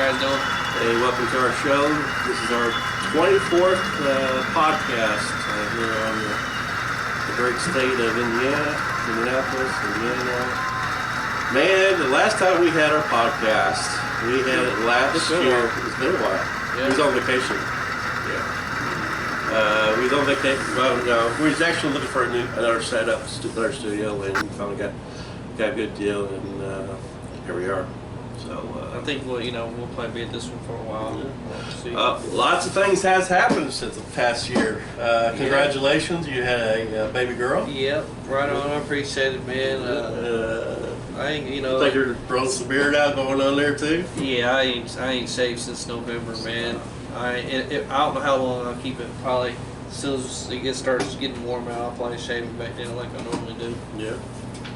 guys doing? Hey, welcome to our show. This is our 24th podcast here on the great state of Indianapolis, Indiana. Man, the last time we had our podcast, we had it last year. It's been a while. Yeah. We was on vacation. Yeah. We was on vacation. Well, no, we was actually looking for another setup, another studio, and we finally got a good deal, and here we are. So I think we'll probably be at this one for a while. Yeah. Lots of things has happened since the past year. Congratulations, you had a baby girl. Yep, right on. I appreciate it, man. I ain't, I think you're growing some beard out going on there too. Yeah, I ain't shaved since November, man. I don't know how long I'll keep it. Probably as soon as it starts getting warm out, I'll probably shave it back down like I normally do. Yeah.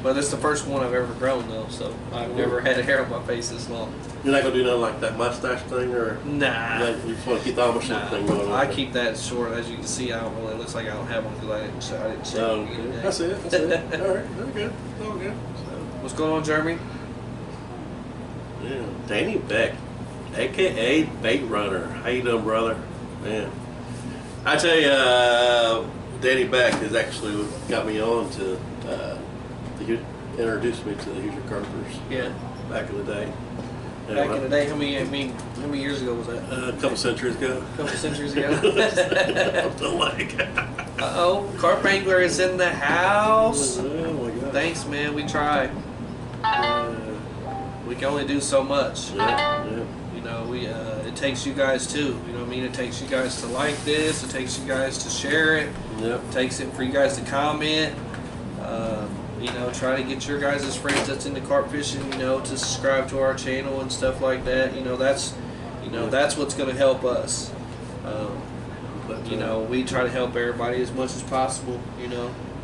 But it's the first one I've ever grown though, so I've never had hair on my face this long. You're not gonna do nothing like that mustache thing, or nah? You just want to keep the Amish thing going on. I keep that short. As you can see, I don't really looks like I don't have one because I didn't shave it. Okay. That's it. All right, very good. All good. So. What's going on, Jeremy? Yeah, Danny Beck, aka Bait Runner. How you doing, brother? Man, I tell you, Danny Beck has actually got me on to. He introduced me to the Hoosier Carpers. Yeah. Back in the day. Back in the day, how many years ago was that? A couple centuries ago. A couple centuries ago. The lake. Uh-oh, Carp Angler is in the house. Oh my God. Thanks, man. We try. We can only do so much. Yeah. You know, it takes you guys too. You know what I mean? It takes you guys to like this. It takes you guys to share it. Yep. It takes it for you guys to comment. Try to get your guys' friends that's into carp fishing, to subscribe to our channel and stuff like that. That's what's going to help us. We try to help everybody as much as possible,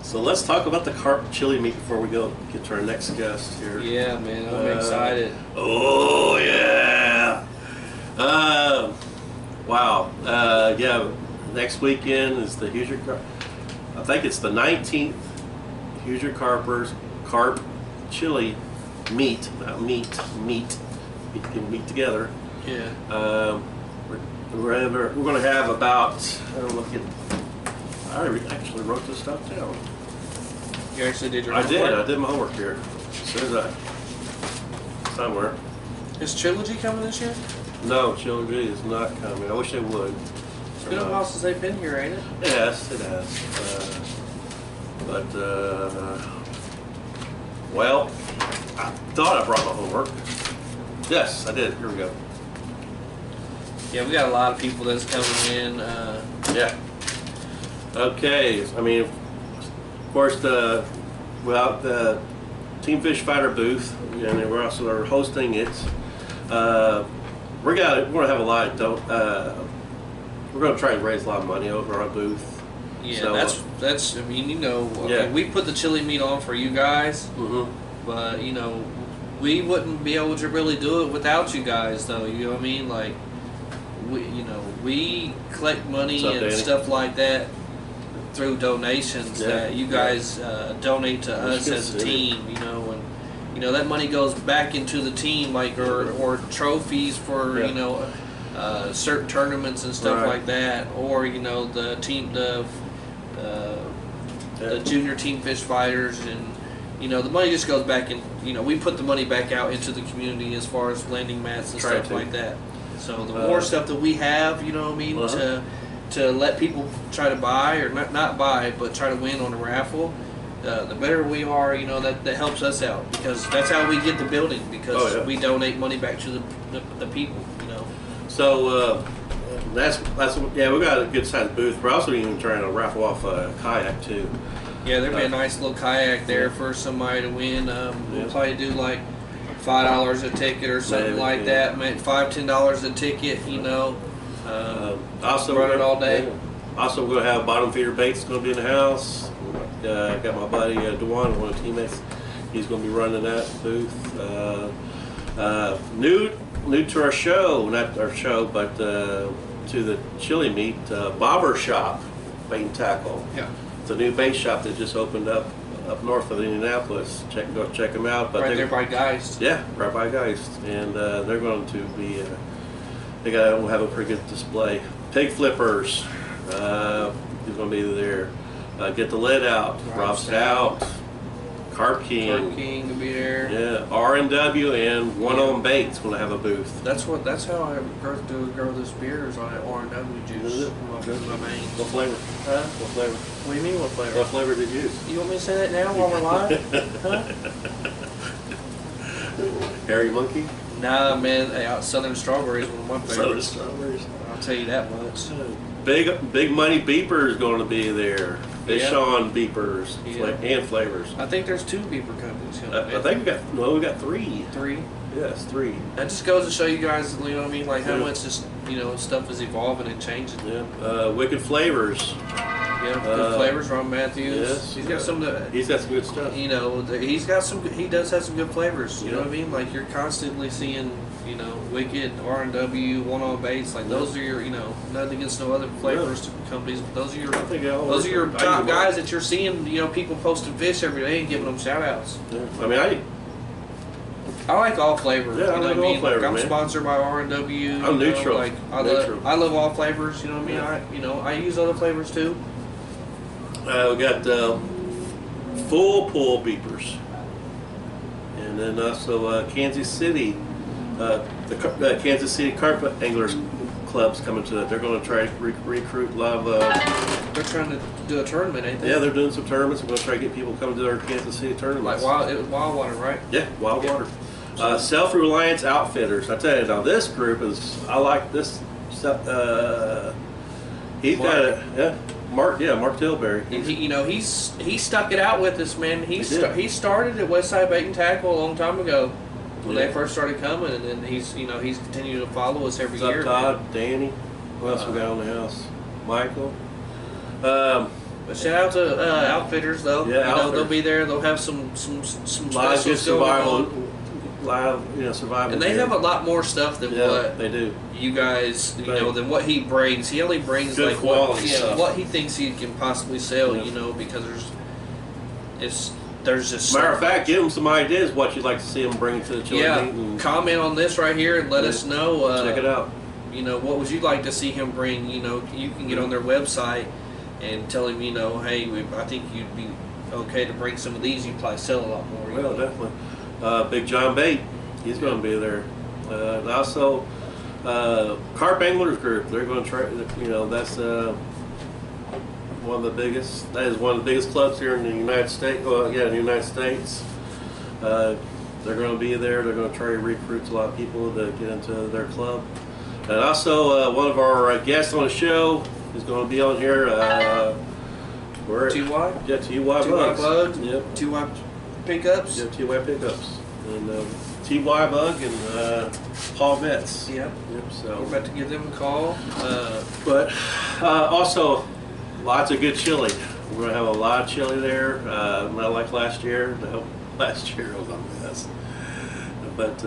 So let's talk about the carp chili meat before we get to our next guest here. Yeah, man, I'm excited. Oh, yeah. Wow. Yeah, next weekend is the Hoosier Carp. I think it's the 19th. Hoosier Carpers carp chili meat, not meat. We can meet together. Yeah. We're going to have about. I actually wrote this stuff down. You actually did your homework? I did my homework here. As soon as somewhere. Is Trilogy coming this year? No, Trilogy is not coming. I wish they would. It's been a while since they've been here, ain't it? Yes, it has. Well, I thought I brought my homework. Yes, I did. Here we go. Yeah, we got a lot of people that's coming in. Yeah. Okay. I mean, of course, the Team Fish Fighter booth, and we're also hosting it. We're gonna have a lot. We're gonna try and raise a lot of money over our booth. Yeah, so, that's. I mean, we put the chili meat on for you guys, but we wouldn't be able to really do it without you guys, though. You know what I mean? Like, we collect money and Danny? stuff like that through donations that you guys donate to us as a team. And that money goes back into the team, like or trophies for certain tournaments and stuff like that, or the team the junior Team Fish Fighters, and the money just goes back in. We put the money back out into the community as far as landing mats and stuff like that. So the more stuff that we have, to let people try to buy, or not buy, but try to win on a raffle, the better we are. That helps us out, because that's how we get the building, because we donate money back to the people. So that's we got a good sized booth. We're also even trying to raffle off a kayak too. Yeah, there'd be a nice little kayak there for somebody to win. We'll probably do like $5 a ticket or something like that. $5-10 a ticket. Also run it all day. Also, we're gonna have bottom feeder baits going to be in the house. Got my buddy Dewan, one of the teammates. He's going to be running that booth. New to our show, not our show, but to the chili meat, Bobber Shop Bait and Tackle. Yeah. It's a new bait shop that just opened up north of Indianapolis. Go check them out. But right there by Geist. Yeah, right by Geist, and they're going to be we'll have a pretty good display. Pig flippers. He's going to be there. Get the lid out. Rob Stout. Carp King. Carp King will be there. Yeah, R&W and One On Bait's going to have a booth. That's how I grow this beer is on that R&W juice. Is it? My main. What flavor? Huh? What flavor? What do you mean what flavor? What flavor did you use? You want me to say that now while we're live? Huh? Hairy Monkey? Nah, man. Southern Strawberry is one of my favorites. Southern Strawberries. I'll tell you that much. Big Money Beeper is going to be there. Fish on Beepers and flavors. I think there's 2 beeper companies. I think we got 3. 3. Yes, 3. That just goes to show you guys, you know what I mean, like how much this, stuff is evolving and changing. Yeah. Wicked Flavors. Yeah, good flavors. Ron Matthews. Yes. He's got some. He's got some good stuff. He's got some. He does have some good flavors. You know what I mean? Like you're constantly seeing, Wicked, R&W, One On Baits. Like those are your, nothing against no other flavors companies, but those are your top guys that you're seeing. People posting fish every day and giving them shout outs. Yeah. I mean, I like all flavors. Yeah, I like all flavors, I'm man. sponsored by R&W. I'm neutral. I love all flavors. You know what I mean? Yeah. I use other flavors too. We got full pull beepers, and then also Kansas City. The Kansas City Carp Anglers Club's coming to it. They're going to try to recruit a lot of. They're trying to do a tournament, ain't they? Yeah, they're doing some tournaments. We're going to try to get people coming to their Kansas City tournaments. Like it was wild water, right? Yeah, wild water. Self-Reliance Outfitters. I tell you now, this group is. I like this. He's got it. Mark Tilbury. And he stuck it out with us, man. He started at Westside Bait and Tackle a long time ago when they first started coming, and then he's continued to follow us every year. Todd, Danny, who else we got on the house? Michael. But shout out to Outfitters though. Yeah, they'll be there. They'll have some live specials going on. Survival. And they have a lot more stuff than what they do. You guys, than what he brings. He only brings good like quality stuff. what he thinks he can possibly sell. Because there's just matter of fact, give him some ideas what you'd like to see him bring to the chili meet. Comment on this right here and let us know. Check it out. What would you like to see him bring? You can get on their website and tell him, hey, I think you'd be okay to bring some of these. You'd probably sell a lot more. Well, definitely. Big John Bait, he's going to be there. And also, Carp Anglers Group, they're going to try, that's one of the biggest, that is one of the biggest clubs here in the United States. Well, in the United States. They're going to be there. They're going to try to recruit a lot of people to get into their club. And also, one of our guests on the show is going to be on here. TY? Yeah, TY Bugs. Yep. TY Pickups. Yeah, TY Pickups. And TY Bug and Paul Betts. Yep. So we're about to give them a call. But also, lots of good chili. We're going to have a lot of chili there. Not like last year. No, last year was a mess. But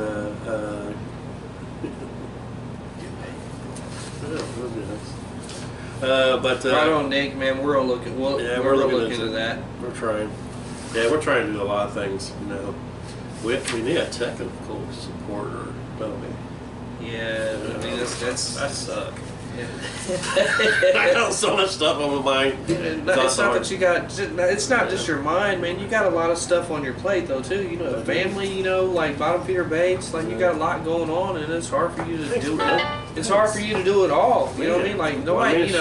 right on, Nick, man. We're looking. We're looking into that. We're trying. Yeah, we're trying to do a lot of things. We need a technical supporter, don't we? Yeah, I mean that's I suck. Yeah. I got so much stuff on my mind. It's not that you got. It's not just your mind, man. You got a lot of stuff on your plate though too. Family. Like bottom feeder baits. Like you got a lot going on, and it's hard for you to do it. It's hard for you to do it all. You know what I mean? Like nobody.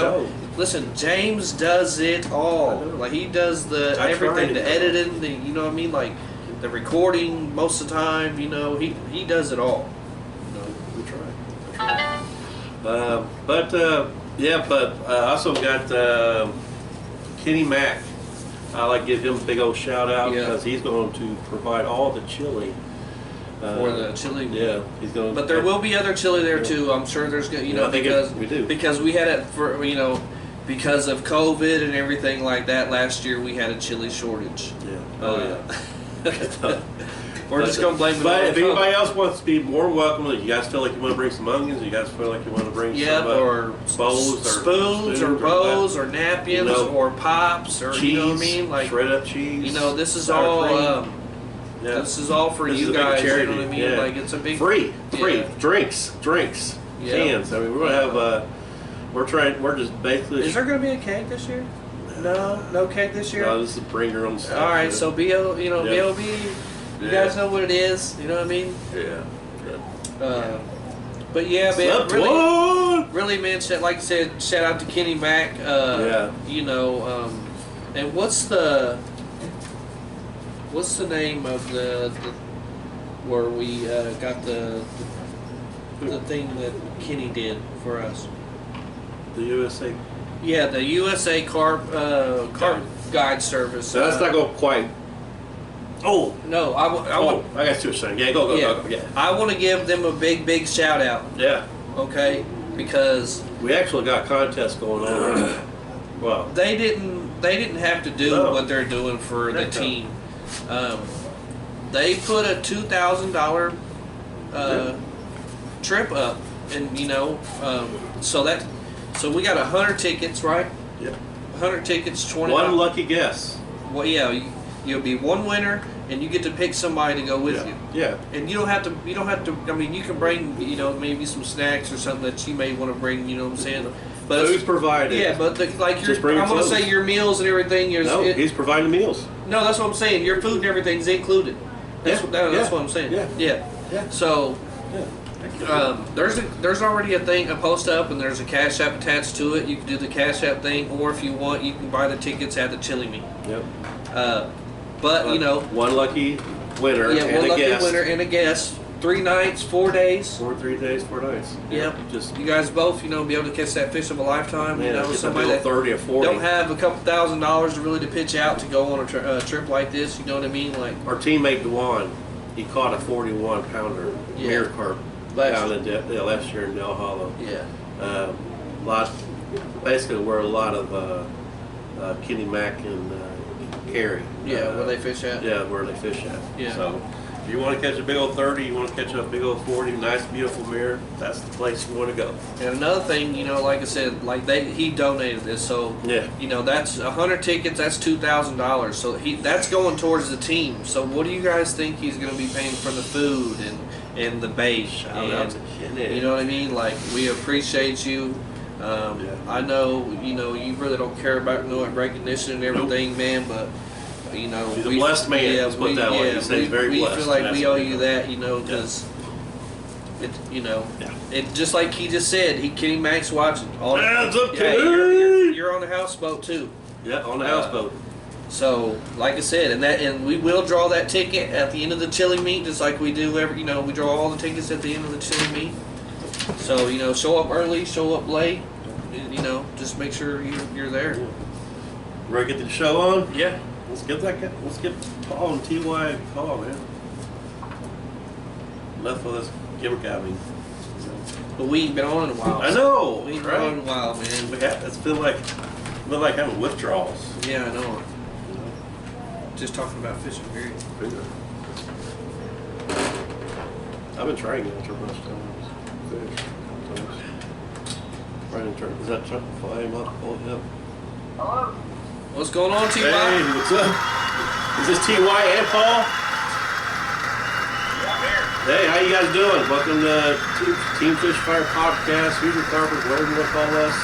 Listen, James does it all. Like he does everything, the editing, you know what I mean? Like the recording most of the time. He does it all. We try. But I also got Kenny Mack. I like to give him a big old shout out because he's going to provide all the chili. For the chili, yeah, he's going. But there will be other chili there too. I'm sure there's because we had it for because of COVID and everything like that. Last year we had a chili shortage. Yeah. We're just gonna blame it. But if anybody else wants to be more welcome, you guys feel like you want to bring some onions, you guys feel like you want to bring some or bowls, spoons, or bows, or napkins, or pops, or cheese, you know what I mean, like shred up cheese. This is all. This is all for you guys. You know what I mean? Yeah. Like it's a big free drinks. cans. I mean, we're gonna have we're just basically. Is there gonna be a cake this year? No cake this year. No, this is bring your own stuff. All right, so BLB, you guys know what it is. You know what I mean? Yeah. But yeah, man, really, man. Like I said, shout out to Kenny Mack. You know, and what's the name of the where we got the thing that Kenny did for us? The USA. Yeah, the USA Carp Guide Service. So that's not going quite. Oh no! I got what you're saying. Yeah, go. Yeah. I want to give them a big shout out. Yeah. Okay, because we actually got contests going on. Well, they didn't have to do what they're doing for the team. They put a $2,000 trip up, and so we got 100 tickets, right? Yep. 100 tickets, 20. One lucky guess. Well, yeah, you'll be one winner, and you get to pick somebody to go with you. Yeah. And you don't have to. I mean, you can bring maybe some snacks or something that you may want to bring. You know what I'm saying? But food's provided. Yeah, but I'm going to say your meals and everything. He's providing the meals. No, that's what I'm saying. Your food and everything's included. That's what I'm saying. Yeah. So. There's already a post up, and there's a Cash App attached to it. You can do the Cash App thing, or if you want, you can buy the tickets at the chili meat. Yep. But one lucky winner. Yeah, and one lucky guest. winner and a guest. 3 nights, 4 days. 3 days, 4 nights. Yep. Just you guys both, be able to catch that fish of a lifetime. Somebody that 30 or 40 don't have a couple $1,000s to really to pitch out to go on a trip like this. You know what I mean? Like our teammate Dewan, he caught a 41-pounder mirror carp. Last year in Del Hollow. Yeah. Basically where a lot of Kenny Mack and Carrie. Yeah, where they fish at. Yeah, where they fish at. Yeah. So if you want to catch a big old 30, you want to catch a big old 40, nice beautiful mirror, that's the place you want to go. And another thing, like I said, he donated this, so that's 100 tickets, that's $2,000. So that's going towards the team. So what do you guys think he's going to be paying for the food and the bait? You know what I mean? Like, we appreciate you. I know, you really don't care about recognition and everything, man, but he's a blessed man. Let's put that way. He's very blessed. We feel like we owe you that, because it just like he just said, Kenny Mack's watching. Hands up, Kenny! You're on the houseboat too. Yeah, on the houseboat. So, like I said, and we will draw that ticket at the end of the chili meet, just like we do every. We draw all the tickets at the end of the chili meet. So show up early, show up late. Just make sure you're there. Ready to get the show on? Yeah. Let's get Paul and TY call, man. Enough of this gimmick at me. But we ain't been on in a while. I know. We ain't been on in a while, man. It's feel like having withdrawals. Yeah, I know. Just talking about fishing, period. I've been trying to get a bunch of times. Fish. Right in turn. Is that trying to fly him up? Pull him up. Hello? What's going on, T.Y.? Hey, what's up? Is this T.Y. and Paul? Yeah, here. Hey, how you guys doing? Welcome to Team Fish Fire Podcast, Hoosier Carpers, whatever you want to call us.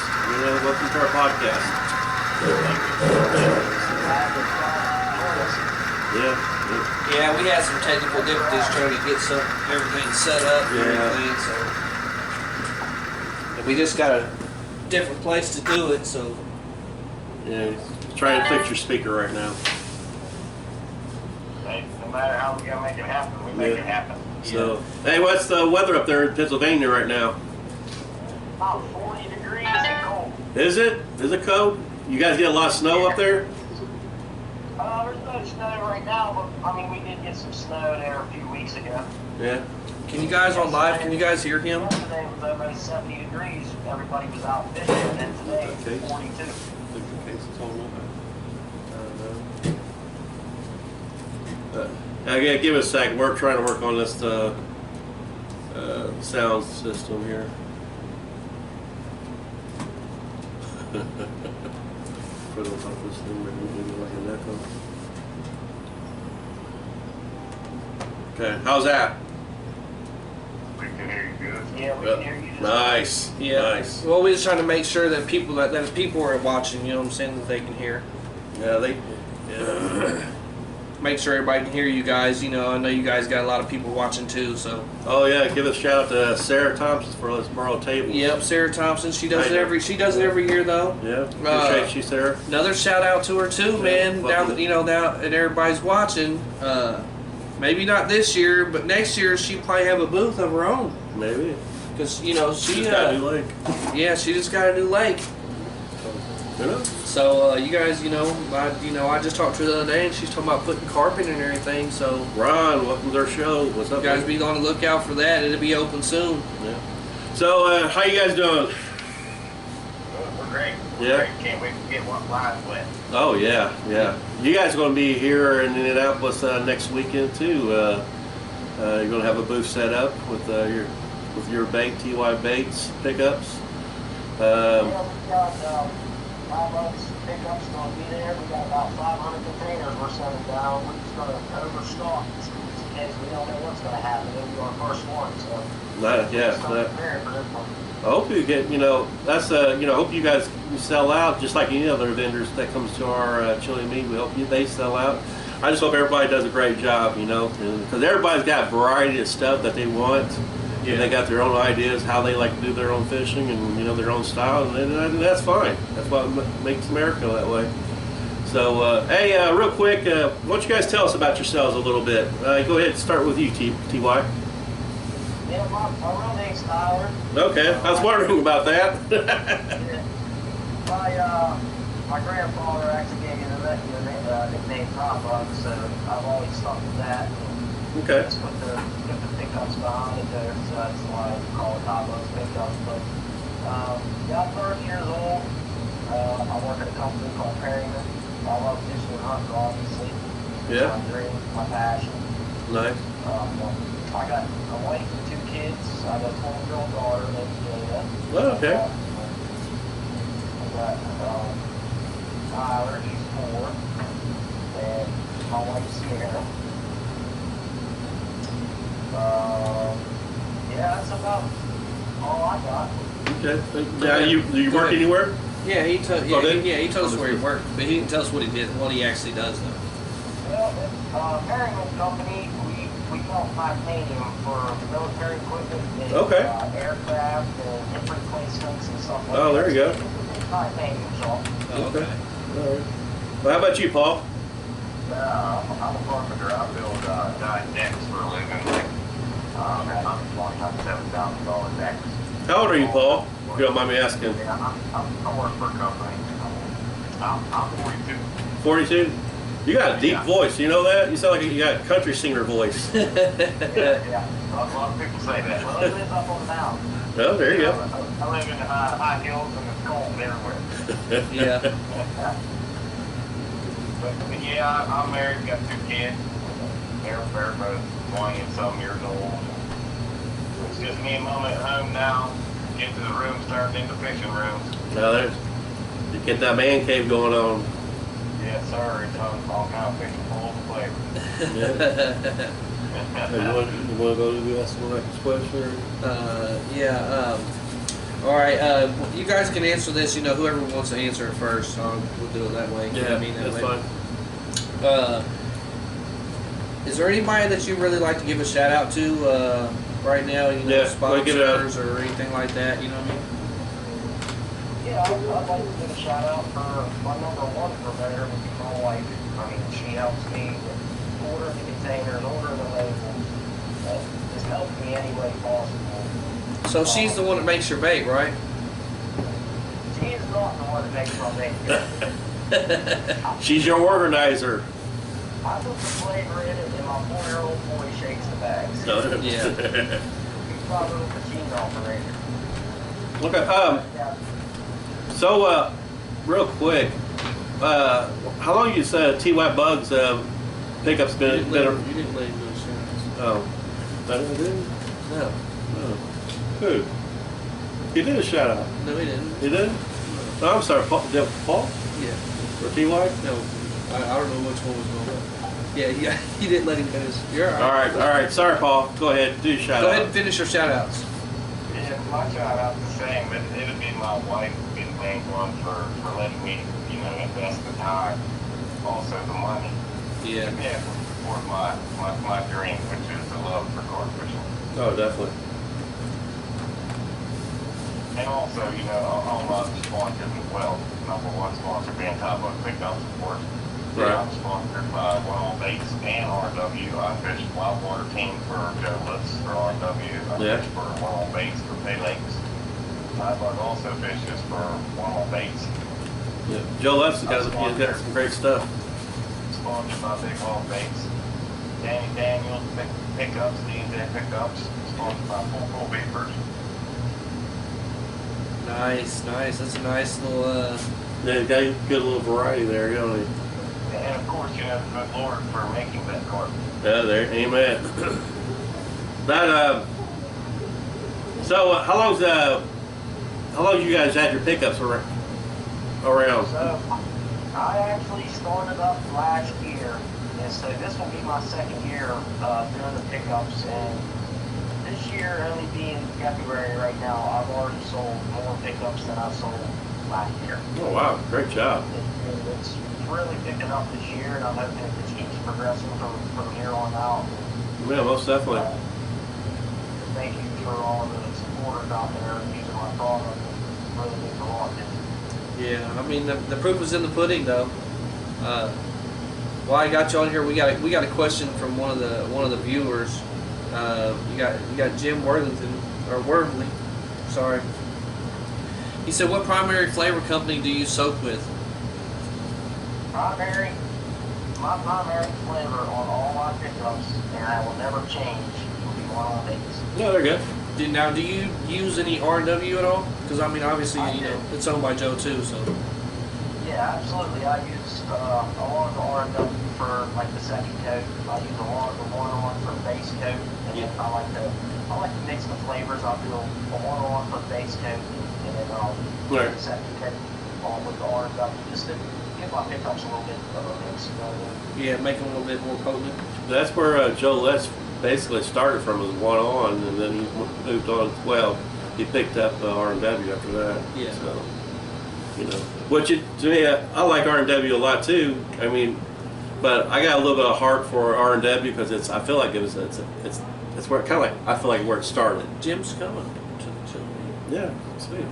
Welcome to our podcast. Yeah, we had some technical difficulties trying to get everything set up and everything, so. And we just got a different place to do it, so. Yeah, trying to fix your speaker right now. Hey, no matter how we gotta make it happen, we make it happen. So, hey, what's the weather up there in Pennsylvania right now? About 40 degrees and cold. Is it? Is it cold? You guys get a lot of snow up there? There's no snow right now, but we did get some snow there a few weeks ago. Yeah. Can you guys on live, can you guys hear him? Yesterday was almost 70 degrees. Everybody was out fishing, and today it's 42. Give it a second. We're trying to work on this sound system here. Put it on top of this thing, maybe like an echo. Okay, how's that? We can hear you good. Yeah, we can hear you. Nice. Yeah. Nice. Well, we're just trying to make sure that people that people are watching. You know what I'm saying? That they can hear. Yeah, Yeah. Make sure everybody can hear you guys. You know, I know you guys got a lot of people watching too. So. Oh yeah, give a shout out to Sarah Thompson for let's borrow tables. Yep, Sarah Thompson. She does it every year though. Yeah, appreciate you, Sarah. Another shout out to her too, man. Now that everybody's watching. Maybe not this year, but next year she probably have a booth of her own. Maybe. Because she got a new lake. Yeah, she just got a new lake. So you guys, I just talked to her the other day, and she's talking about putting carp in and everything. So Ron, welcome to our show. What's up, you guys? Man? Be on the lookout for that. It'll be open soon. Yeah. So how you guys doing? We're great. Yeah. Great. Can't wait to get one live wet. Oh yeah. You guys are going to be here in Indianapolis next weekend too. You're going to have a booth set up with your bait, TY baits pickups. Yeah, we got 5 months pickups going to be there. We got about 500 containers we're setting down. We're just going to overstock just in case we don't know what's going to happen. It'll be our first one, so. Prepared for this one. I hope you get, that's, I hope you guys sell out just like any other vendors that comes to our chili meat. We hope they sell out. I just hope everybody does a great job, because everybody's got a variety of stuff that they want. Yeah. And they got their own ideas, how they like to do their own fishing and, their own style, and that's fine. That's what makes America that way. So, hey, real quick, why don't you guys tell us about yourselves a little bit? Go ahead and start with you, T.Y. Yeah, my real name's Tyler. Okay, I was wondering about that. Yeah. My grandfather actually gave me the nickname Top Bug, so I've always stuck with that. Okay. Just put the pickups behind it there, so that's why I call it Top Bug's pickups. But I'm 30 years old. I work at a company called Perryman. I love fishing and hunting, obviously. Yeah. My dream, my passion. Nice. I got a wife and 2 kids. I got a 12-year-old daughter named Jada. Oh, okay. I got Tyler, he's 4, and my wife's Sarah. Yeah, that's about all I got. Okay. Now, you work anywhere? Yeah, he told us where he worked, but he didn't tell us what he actually does though. Well, Perryman Company, we bought titanium for military equipment and aircraft and hip replacements and stuff like that. Oh, there you go. Titanium shop. Oh, okay. All right. Well, how about you, Paul? I'm a carpenter. I build giant decks for a living. I'm $7,000 decks. How old are you, Paul? If you don't mind me asking. Yeah, I work for a company. I'm 42. 42? You got a deep voice, you know that? You sound like you got a country singer voice. Yeah. A lot of people say that. Well, I live up on the mountain. Oh, there you go. I live in the high hills and it's cold everywhere. Yeah. But yeah, I'm married, got 2 kids. They're both 20 and some years old. It's just me and Mom at home now. Into the rooms turned into fishing rooms. Now you get that man cave going on. Yes, sir. It's all kind of fishing full of flavor. Yeah. You want to go to ask the next question? All right. You guys can answer this. Whoever wants to answer it first, we'll do it that way. Yeah, that's fine. Is there anybody that you really like to give a shout out to right now? Sponsors or anything like that. You know what I mean? Yeah, I'd like to give a shout out for my number 1 promoter, which is my wife. I mean, she helps me with ordering the containers, ordering the labels, just helps me any way possible. So she's the one that makes your bait, right? She is not the one that makes my bait. She's your organizer. I put the flavor in it, and my 4-year-old boy shakes the bags. Yeah. He's my little machine operator. Okay. So, real quick, how long you said TY Bugs pickup's been? You didn't leave those shots. Oh, I didn't. No. Oh. Who? He did a shout out. No, he didn't. He did? No, I'm sorry. Paul? Yeah. Or TY? No, I don't know which one was going on. Yeah, you didn't let him finish. You're all right. All right. Sorry, Paul. Go ahead. Do your shout Go out. ahead and finish your shout outs. Yeah, my shout out the same, but it would be my wife would be the main one for letting me, invest the time, also the money. Yeah. Yeah, for my dream, which is the love for carp fishing. Oh, definitely. And also, all my sponsors as well. Number one sponsor being Top Up Pickups, of course. Right. I'm sponsored by Wild Baits and RW. I fish Wild Water Team for Joe Lutz for RW. I fish for Wild Baits for Pay Lakes. Bug also fishes for Wild Baits. Yeah. Joe Lutz has got some great stuff. Sponsored by Big Wild Baits. Danny Daniels Pickups, D&J Pickups. Sponsored by Full Beepers. Nice. That's a nice little. Yeah, got a good little variety there, don't he? And of course, the good Lord for making that carp. Yeah, there. Amen. That So how long you guys had your pickups around? So I actually started up last year, and so this will be my second year doing the pickups. And this year, only being February right now, I've already sold more pickups than I sold last year. Oh wow, great job. It's really picking up this year, and I'm hoping it just keeps progressing from here on out. Yeah, most definitely. Thank you for all of the supporters out there using my product. It really means a lot. Yeah, I mean the proof is in the pudding, though. While I got you on here, we got a question from one of the viewers. You got Jim Worthley, sorry. He said, "What primary flavor company do you soak with?" My primary flavor on all my pickups, and I will never change, will be Wild Baits. Yeah, they're good. Now, do you use any R&W at all? Because I mean, obviously, it's owned by Joe too, so. Yeah, absolutely. I use a lot of the R&W for like the second coat. I use a lot of the one-on for base coat, and then I like to mix the flavors. I'll do a one-on for base coat, and then I'll do the second coat on with the R&W, just to give my pickups a little bit of a mix. Yeah, make them a little bit more potent. That's where Joe Letts basically started from, as one on, and then he moved on. Well, he picked up R&W after that. Yeah. So, which to me, I like R&W a lot too. I mean, but I got a little bit of heart for R&W because I feel like it's where kind of like I feel like where it started. Jim's coming to Yeah, sweet.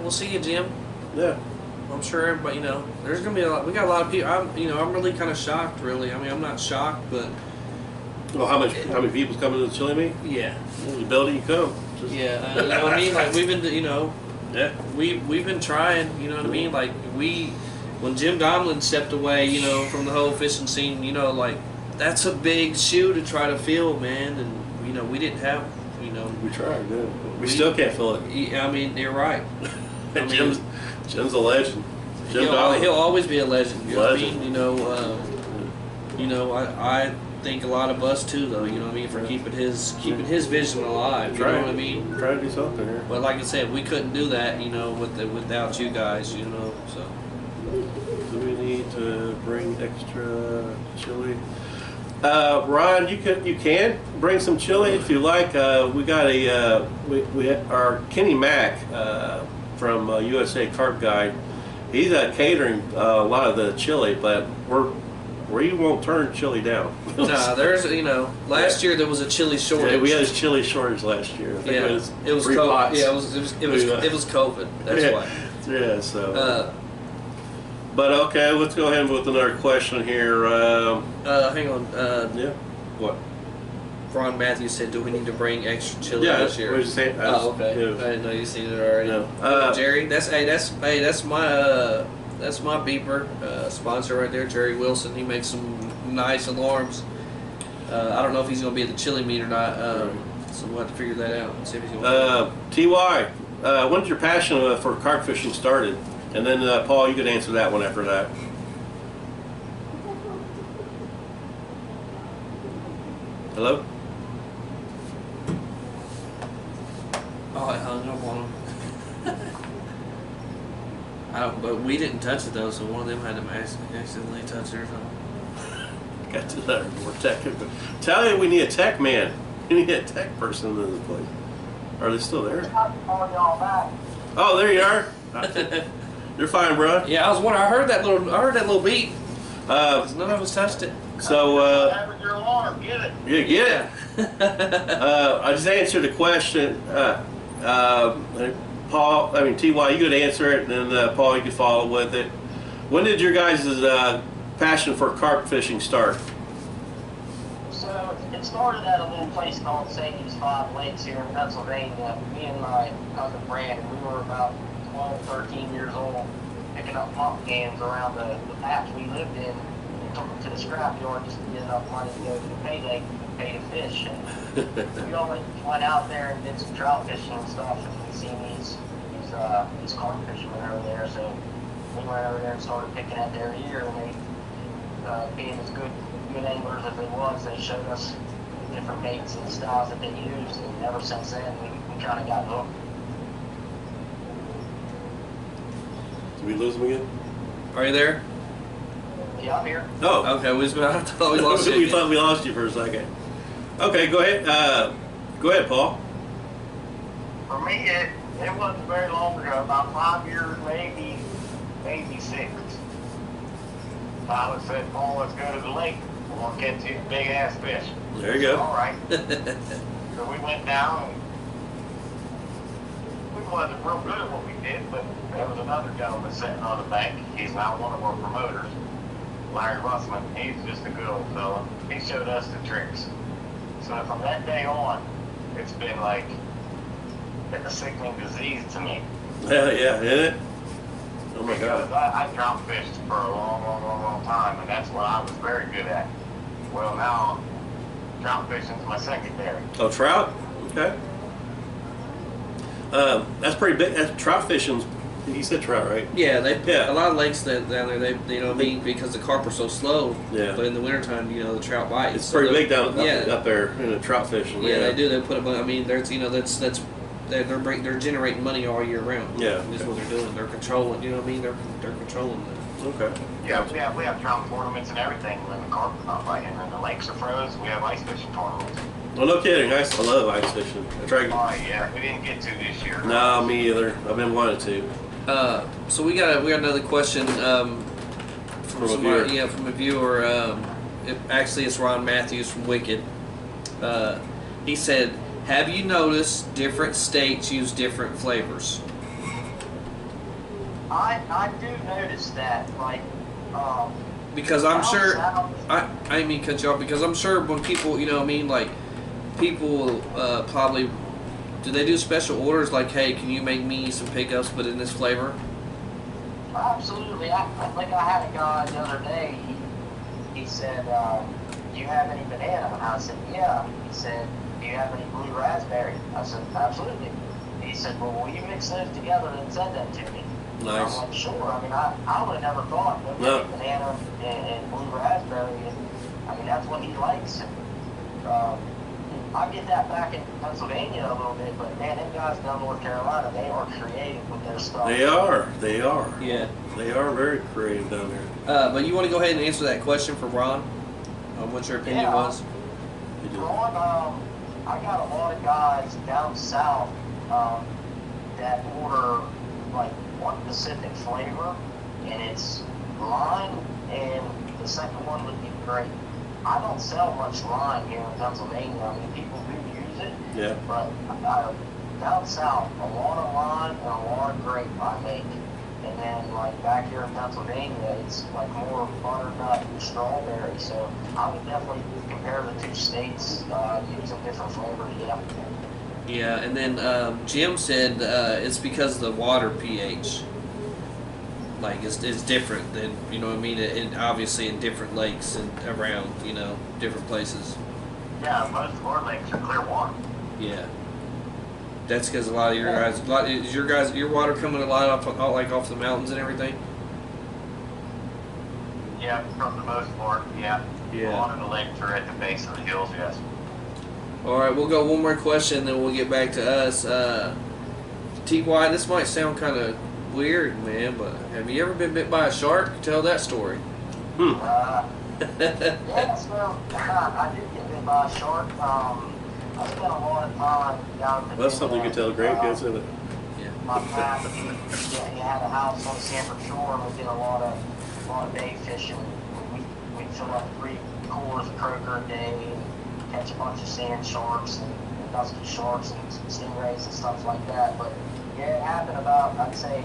We'll see you, Jim. Yeah. I'm sure everybody, there's gonna be a lot. We got a lot of people. I'm really kind of shocked. Really, I mean, I'm not shocked, but. Well, how many people's coming to the chili meet? Yeah. You build it, you come. Yeah, you know what I mean. Like we've been, Yeah. We've been trying. You know what I mean. Like when Jim Gomlin stepped away, from the whole fishing scene, like that's a big shoe to try to fill, man. And we didn't have, We tried, yeah. We still can't fill it. I mean, you're right. Jim's a legend. He'll always be a legend. You Legend. know what I mean? I think a lot of us too, though. You know what I mean? For keeping his vision alive. You know what I mean? Try to do something here. But like I said, we couldn't do that. Without you guys. So. Do we need to bring extra chili? Ron, you can bring some chili if you like. We got our Kenny Mack from USA Carp Guide. He's catering a lot of the chili, but we won't turn chili down. Nah, there's last year there was a chili shortage. Yeah, we had a chili shortage last year. I think it was COVID. Yeah, it was COVID. That's why. Yeah, so. But okay, let's go ahead with another question here. Hang on. Yeah. What? Ron Matthews said, "Do we need to bring extra chili this year?" Yeah, saying. Oh, okay. I didn't know you seen it already. No. Jerry, that's my beeper sponsor right there, Jerry Wilson. He makes some nice alarms. I don't know if he's going to be at the chili meet or not. So we'll have to figure that out and see if he's going to. Ty, when did your passion for carp fishing started? And then Paul, you could answer that one after that. Hello? Oh, I hung up on him. But we didn't touch it though, so one of them had to accidentally touch it or something. got to learn more tech. Tell you we need a tech man. We need a tech person in this place. Are they still there? I'm calling y'all back. Oh, there you are. You're fine, bro. Yeah, I was wondering. I heard that little beat. None of us touched it. So, Having your alarm, get it. yeah, get it. I just answered the question. Paul, I mean, T.Y., you could answer it, and then Paul, you could follow with it. When did your guys' passion for carp fishing start? So it started at a little place called Sadie's Five Lakes here in Pennsylvania. Me and my cousin Brandon, we were about 12, 13 years old, picking up pump cans around the patch we lived in and took them to the scrap yard just to get enough money to go to the pay lake and pay to fish. And we all went out there and did some trout fishing and stuff, and we seen these carp fishermen over there. So we went over there and started picking at their ear, and they, being as good anglers as they was, they showed us different baits and styles that they used, and ever since then we kind of got hooked. Did we lose them again? Are you there? Yeah, I'm here. Oh. Okay, I thought we lost you. We thought we lost you for a second. Okay, go ahead. Go ahead, Paul. For me, it wasn't very long ago, about 5 years, maybe 6. Pilot said, Paul, let's go to the lake. We're going to catch these big-ass fish. There you go. All right. So we went down, and we wasn't real good at what we did, but there was another gentleman sitting on the bank. He's now one of our promoters, Larry Russman. He's just a good old fella. He showed us the tricks. So from that day on, it's been like a sickening disease to me. Yeah, isn't it? Oh my Because God. I trout fished for a long time, and that's what I was very good at. Well, now trout fishing's my secondary. Oh, trout? Okay. That's pretty big. That's trout fishing's. You said trout, right? Yeah, Yeah. a lot of lakes down there. They you know what I mean, because the carp are so slow. Yeah. But in the wintertime, the trout bites. It's pretty big down Yeah. up there in the trout fishing. Yeah, they do. They put a. I mean, there's they're generating money all year round. Yeah. Is what they're doing. They're controlling. You know what I mean? They're controlling that. Okay. Yeah, we have trout tournaments and everything when the carp are not biting and the lakes are froze. We have ice fishing tournaments. Well, no kidding. I love ice fishing. I tried. Oh yeah, we didn't get to this year. No, me either. I've been wanting to. So we got another question from a viewer. Yeah, from a viewer. Actually, it's Ron Matthews from Wicked. He said, "Have you noticed different states use different flavors?" I do notice that, like, Because I'm sure south, I mean cut you off, because I'm sure when people like people probably do they do special orders like, hey, can you make me some pickups but in this flavor? absolutely. I had a guy the other day. He said, "Do you have any banana?" And I said, "Yeah." He said, "Do you have any blue raspberry?" I said, "Absolutely." He said, "Well, will you mix those together and send them to me?" Nice. I'm like, "Sure." I mean, I would have never thought of No. banana and blue raspberry. And, I mean, that's what he likes. And, I get that back in Pennsylvania a little bit, but man, them guys down North Carolina, they are creative with their stuff. They are. Yeah. They are very creative down there. But you want to go ahead and answer that question for Ron? What your opinion Yeah. was? You do. Ron, I got a lot of guys down south that order like one specific flavor, and it's lime, and the second one would be grape. I don't sell much lime here in Pennsylvania. I mean, people do use it, Yeah. but down south, a lot of lime and a lot of grape I make. And then, like, back here in Pennsylvania, it's like more butternut and strawberry. So I would definitely compare the two states using different flavors, yeah. Yeah, and then Jim said it's because of the water pH. Like it's different than, you know what I mean, and obviously in different lakes and around, different places. Yeah, most of our lakes are clear water. Yeah. That's because a lot of your guys, is your water coming a lot off the mountains and everything? Yeah, from the most part, yeah. Yeah. A lot of the lakes are at the base of the hills, yes. All right, we'll go one more question, then we'll get back to us. T.Y., this might sound kind of weird, man, but have you ever been bit by a shark? Tell that story. I Yeah, so I did get bit by a shark. I spent a lot of time down in That's something you can tell grandkids, isn't it? My past, he had a house on Sanford Shore, and we did a lot of day fishing. We fill up 3 coolers of croaker a day and catch a bunch of sand sharks and dusky sharks and stingrays and stuff like that. But yeah, it happened about, I'd say,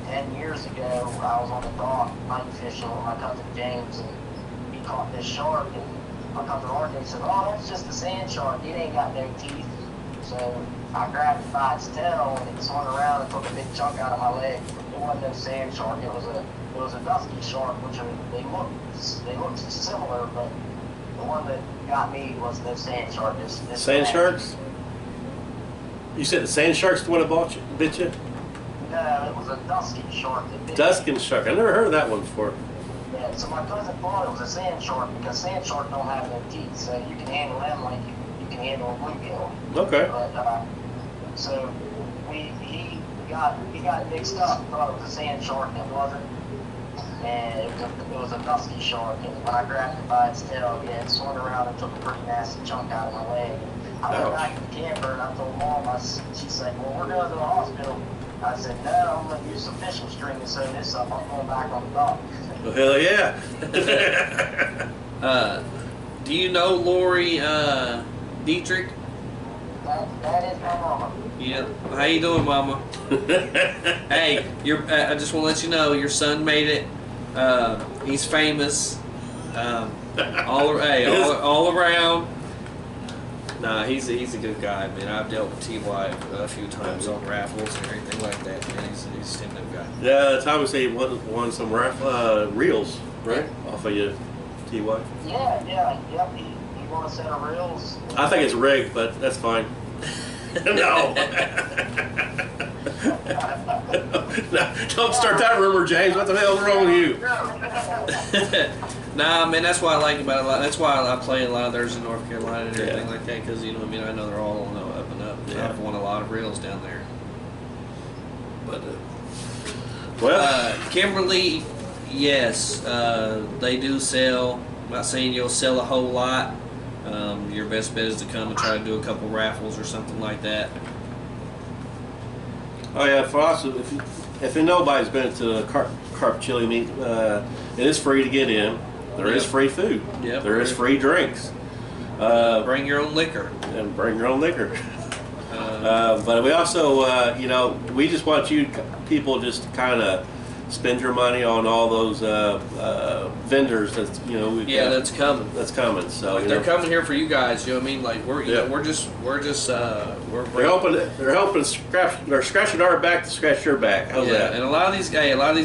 10 years ago. I was on the dock night fishing with my cousin James, and he caught this shark, and my cousin RJ said, "Oh, that's just a sand shark. It ain't got no teeth." So I grabbed it by its tail, and it swung around and took a big chunk out of my leg. It wasn't no sand shark. It was a dusky shark, which they look similar, but the one that got me was no sand shark. This Sand sharks? You said the sand shark's the one that bit you? No, it was a dusky shark that bit me. Duskin shark. I never heard of that one before. Yeah, so my cousin thought it was a sand shark because sand shark don't have no teeth, so you can handle them like you can handle a bluegill. Okay. But so he got mixed up, thought it was a sand shark, and it wasn't. And it was a dusky shark, and when I grabbed it by its tail, yeah, it swung around and took a pretty nasty chunk out of my leg. I went back to the camper and I told Mom, she said, "Well, we're going to the hospital." I said, "No, I'm going to use some fishing string to sew this up. I'm going back on the dock." Well, hell yeah. Do you know Lori Dietrich? That is my mama. Yeah. How you doing, Mama? Hey, I just want to let you know your son made it. He's famous. All around. Nah, he's a good guy, man. I've dealt with T.Y. a few times on raffles and everything like that, man. He's a stand-up guy. Yeah, Thomas said he won some reels, right? Off of you, T.Y. Yep. He won a set of reels. I think it's rigged, but that's fine. No. No. Don't start that rumor, James. What the hell's wrong with you? Nah, man, that's why I like about it a lot. That's why I play a lot of theirs in North Carolina and everything like that, because, you know what I mean, I know they're all on the up and up. Yeah. I've won a lot of reels down there. But, Kimberly, yes, they do sell. I'm not saying you'll sell a whole lot. Your best bet is to come and try to do a couple raffles or something like that. Oh yeah, for us, if nobody's been to the carp chili meet, it is free to get in. There is free food. Yep. There is free drinks. Bring your own liquor. And bring your own liquor. But we also, we just want you people just to kind of spend your money on all those vendors that's that's coming. That's coming. So like they're coming here for you guys. You know what I mean? Like we're they're scratching our back to scratch your back. How's that? And a lot of these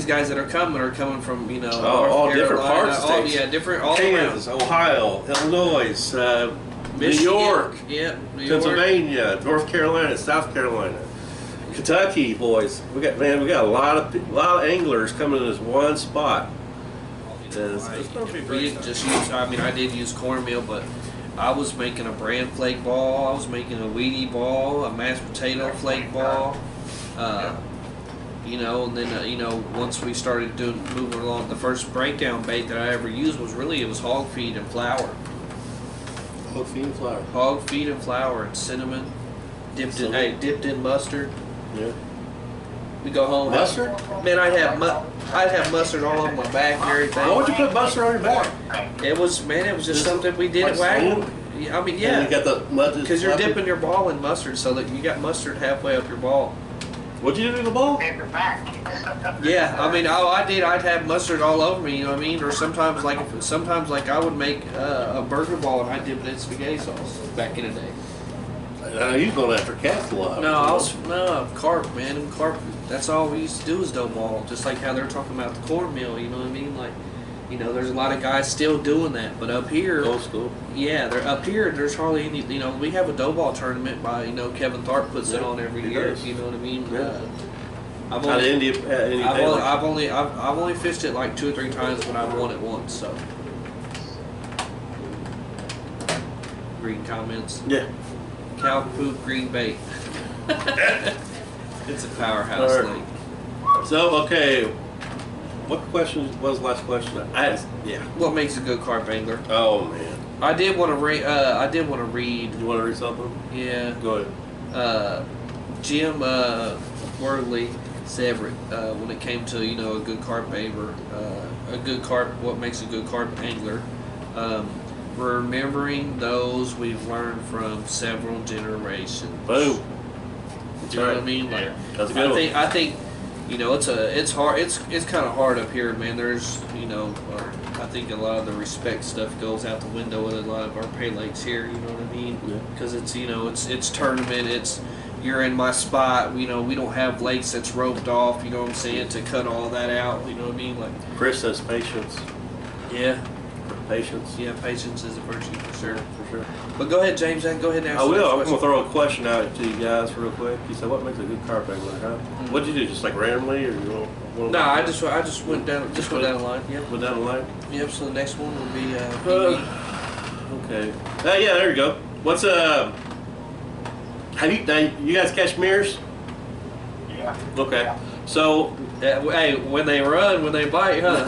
guys that are coming from all different parts of states. all Kansas, around. Ohio, Illinois, New Michigan, York, New York, Pennsylvania, North Carolina, South Carolina, Kentucky, boys. We got a lot of anglers coming to this one spot. I did use cornmeal, but I was making a bran flake ball. I was making a weedy ball, a mashed potato flake ball. And then once we started moving along, the first breakdown bait that I ever used was hog feed and flour. Hog feed and flour. Hog feed and flour and cinnamon, dipped in mustard. Yeah. We go home. Mustard? Man, I'd have mustard all over my back and everything. Why would you put mustard on your back? It was just something we did at Wagon. I mean, yeah. And you got the mustard. Because you're dipping your ball in mustard, so that you got mustard halfway up your ball. What'd you do to the ball? Paper back. Yeah, I mean, I did. I'd have mustard all over me. You know what I mean? Or sometimes, I would make a burger ball and I'd dip it in spaghetti sauce back in the day. You going after cats a lot. No, carp, man. And carp, that's all we used to do is dough ball. Just like how they're talking about the cornmeal, you know what I mean? Like, there's a lot of guys still doing that. But up here, old school. Yeah, up here, there's hardly any, we have a dough ball tournament by, Kevin Tharp puts it on every year. Does. You know what I mean? Yeah. I've only fished it like 2 or 3 times, but I've won it once, so. Green comments. Yeah. Cow poop, green bait. It's a powerhouse lake. So, okay, what question was the last question? Yeah. What makes a good carp angler? Oh man. I did want to read. I did want to read. You want to read something? Yeah. Go ahead. Jim Wordley said when it came to a good carp angler, what makes a good carp angler, remembering those we've learned from several generations. Boom. You know what I mean? Like, that's a good one. I think it's hard. It's kind of hard up here, man. There's I think a lot of the respect stuff goes out the window with a lot of our pay lakes here. You know what I mean? Because it's it's tournament. It's you're in my spot. We don't have lakes that's roped off. You know what I'm saying? To cut all that out. You know what I mean? Like Chris says patience. yeah. Patience. Yeah, patience is a virtue for sure. For sure. But go ahead, James. Go ahead and ask. I will. I'm the going to throw a question out to you guys real quick. You said, what makes a good carp angler, huh? Mm-hmm. What did you do? Just like randomly, or you want? No, I just went down the line. Yep. Went down the line. Yep. So the next one would be Okay. Yeah, there you go. What's have you guys catch mirrors? Yeah. Okay. Yeah. So hey, when they run, when they bite, huh?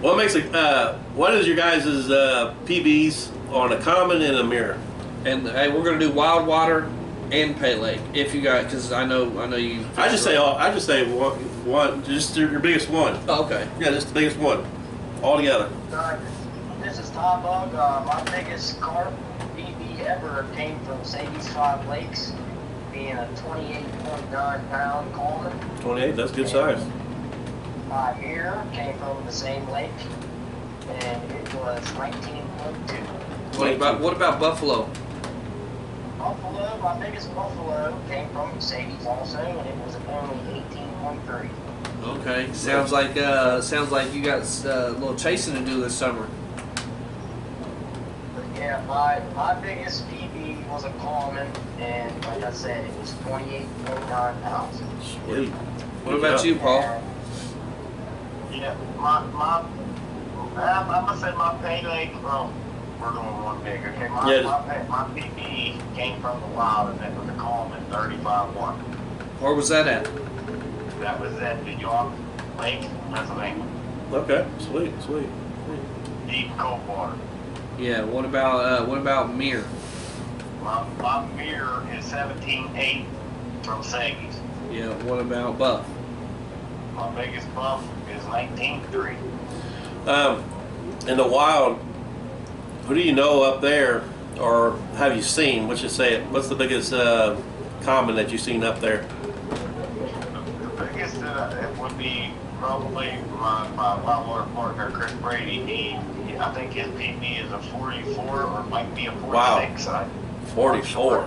what is your guys' PBs on a common and a mirror? And hey, we're gonna do wild water and pay lake if you got, because I know you. I just say one, just your biggest one. Oh, okay. Yeah, just the biggest one, all together. This is Tom Bug. My biggest carp PB ever came from Sadie's 5 Lakes, being a 28.9 pound common. 28, that's good size. My mirror came from the same lake, and it was 19.2. What about buffalo? Buffalo, my biggest buffalo came from Sadie's also, and it was only 18.3. Okay. Sounds like you got a little chasing to do this summer. But yeah, my biggest PB was a common, and like I said, it was 28.9 pounds. Sweet. What about you, Paul? Yeah, I'm gonna say my pay lake. Well, we're doing one big. Okay, my PB came from the wild, and it was a common 35-1. Where was that at? That was at the York Lake, Pennsylvania. Okay, sweet. Deep cold water. Yeah. What about mirror? My mirror is 17.8 from Sagies. Yeah. What about buff? My biggest buff is 19.3. In the wild, who do you know up there, or have you seen? What you say? What's the biggest common that you've seen up there? The biggest it would be probably my wildwater partner Chris Brady. I think his PB is a 44 or it might be a 46. Wow. 44.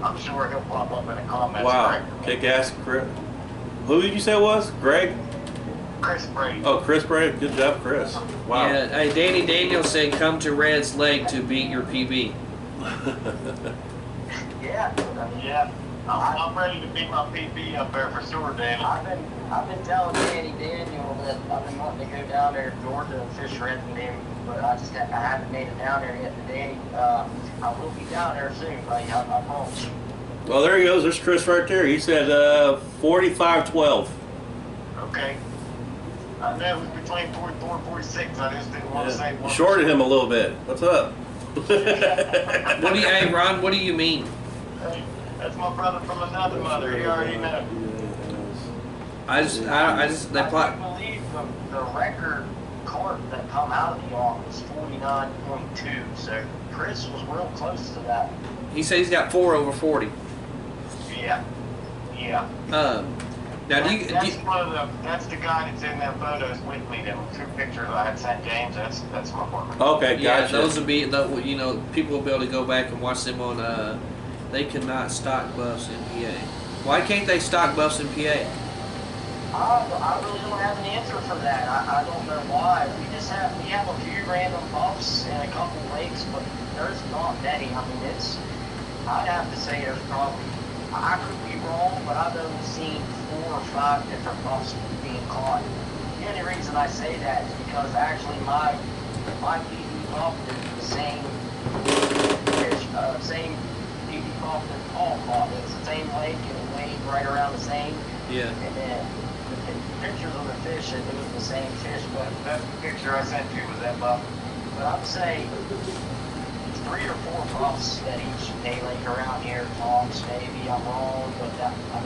I'm sure he'll pop up in the comments. Wow. Kick ass, Chris. Who did you say it was? Greg? Chris Brady. Oh, Chris Brady. Good job, Chris. Wow. Yeah. Hey, Danny Daniels said, "Come to Red's Lake to beat your PB." Yeah. I'm ready to beat my PB up there for sure, Danny. I've been telling Danny Daniel that I've been wanting to go down there to Georgia and fish red with him, but I haven't made it down there yet. Danny, I will be down there soon, buddy. I promise you. Well, there he goes. There's Chris right there. He said 45-12. Okay. I know it was between 44 and 46. I just didn't want to say one. Shorted him a little bit. What's up? Hey, Ron, what do you mean? Hey, that's my brother from another mother. You already know. I just they I plot. can't believe the record carp that come out of the York was 49.2. So Chris was real close to that. He said he's got 4 over 40. Yeah. Now That's the guy that's in that photos with me. Them 2 pictures I had sent James. That's my partner. Okay, yeah, gotcha. those will be people will be able to go back and watch them on. They cannot stock buffs in PA. Why can't they stock buffs in PA? I really don't have an answer for that. I don't know why. We have a few random buffs and a couple lakes, but there's not many. I mean, I'd have to say there's probably, I could be wrong, but I've only seen 4 or 5 different buffs being caught. The only reason I say that is because actually my PB buff is the same fish, same PB buff that Paul caught. It's the same lake and it weighed right around the same. Yeah. And then the pictures of the fish, and it was the same fish, but that picture I sent you was that buff. But I would say 3 or 4 buffs at each day lake around here. Tops, maybe I'm wrong, but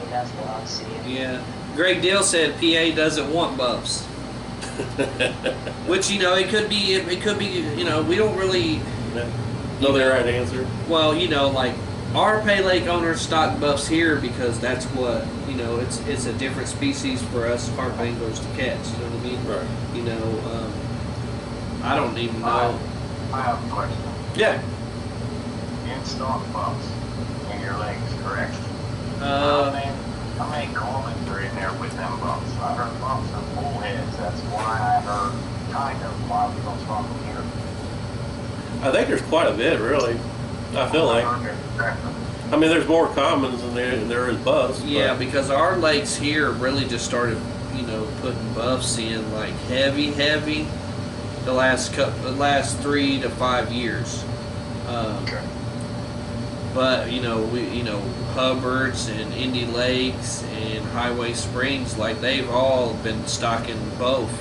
that's what I'm seeing. Yeah. Greg Dill said PA doesn't want buffs. Which, it could be, we don't really... Know the right answer. Well, like, our Pay Lake owners stock buffs here because that's what, it's a different species for us carp anglers to catch, you know what I mean? Right. I don't even know. I have a question. Yeah. In-stock buffs in your lakes, correct? How many commons are in there with them buffs? I heard buffs are bullheads. That's why I heard kind of why we don't stock them here. I think there's quite a bit, really. I feel like. I mean, there's more commons than there is buffs. Yeah, because our lakes here really just started, putting buffs in like heavy the last 3 to 5 years. Okay. But Hubbard's and Indy Lakes and Highway Springs, like they've all been stocking both.